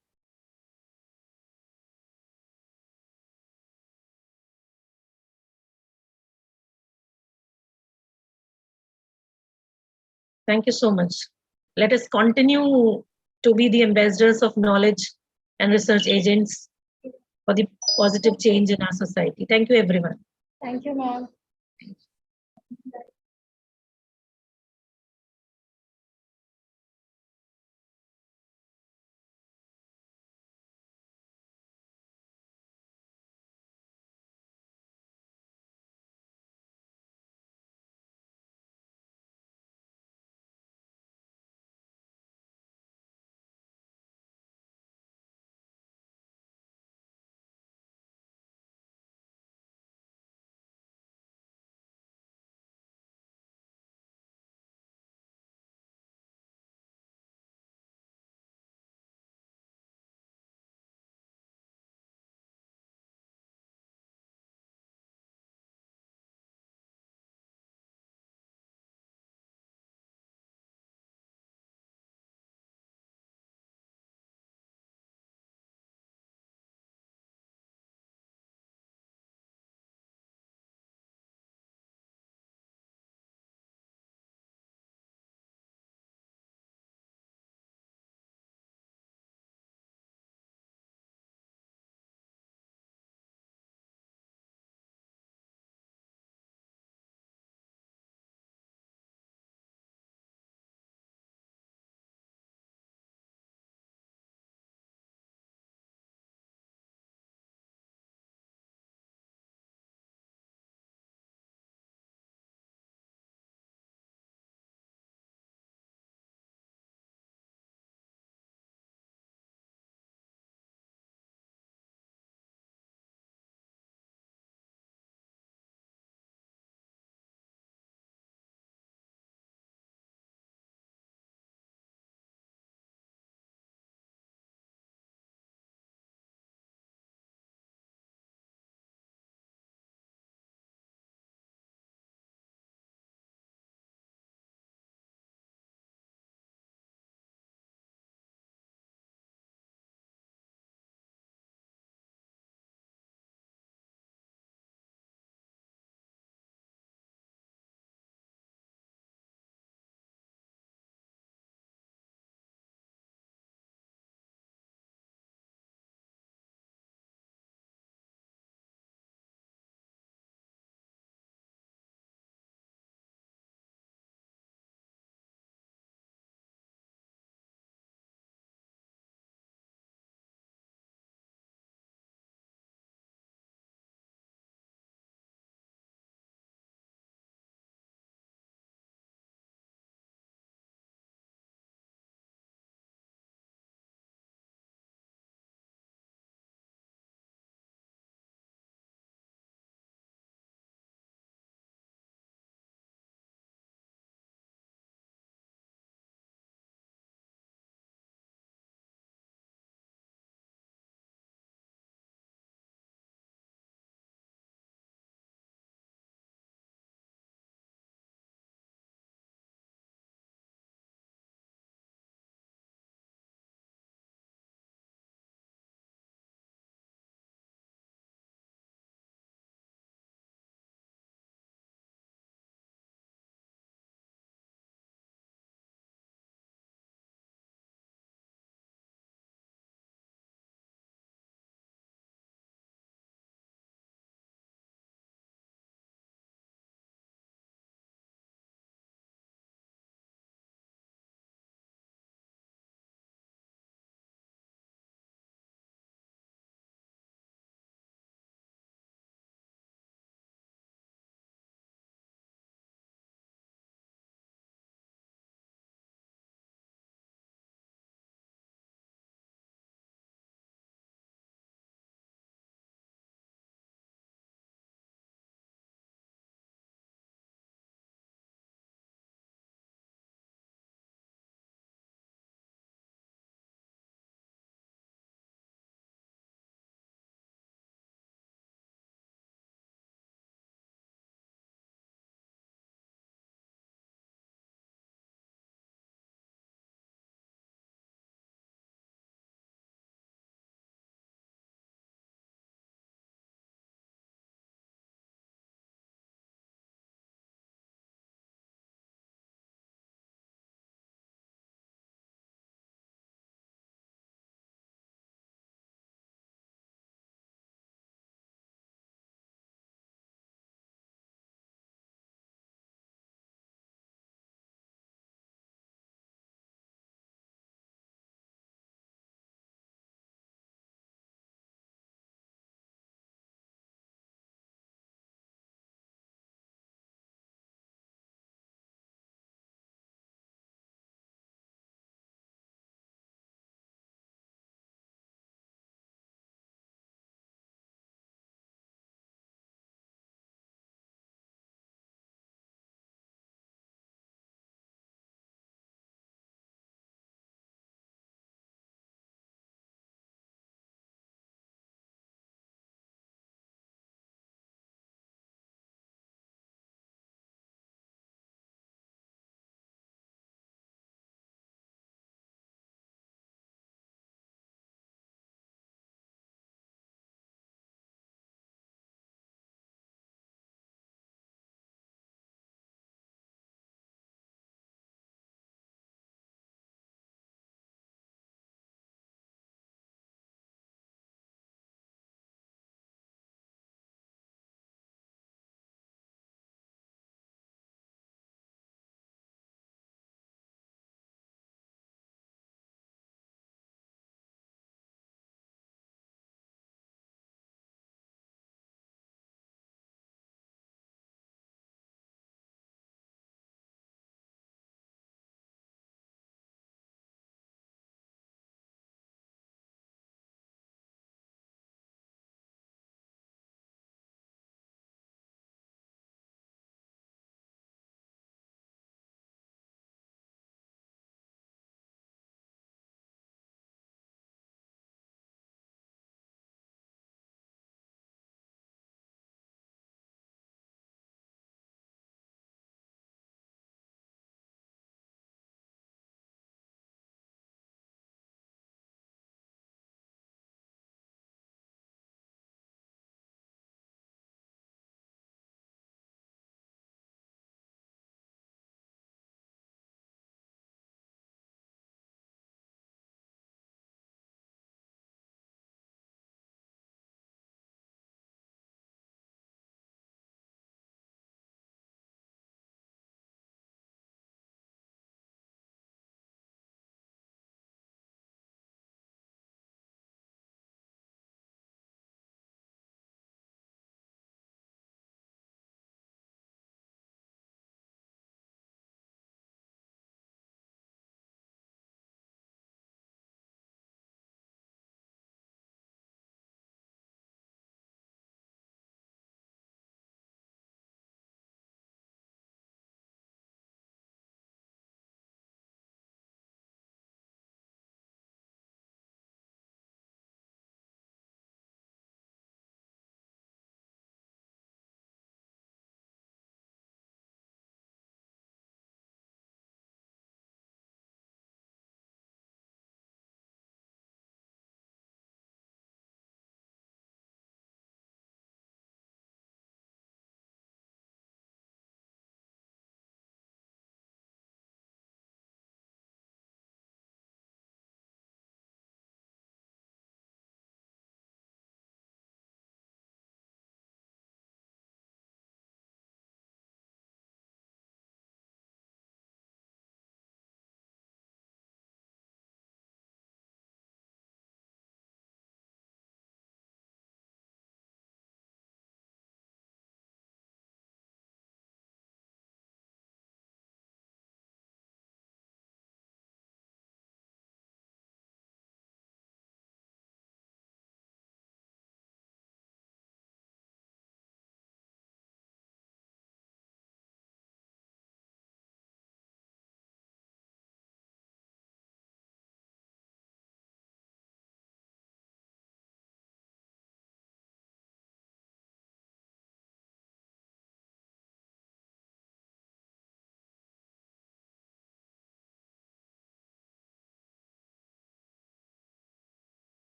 Thank you so much. Let us continue to be the ambassadors of knowledge and research agents for the positive change in our society. Thank you, everyone. Thank you, ma'am.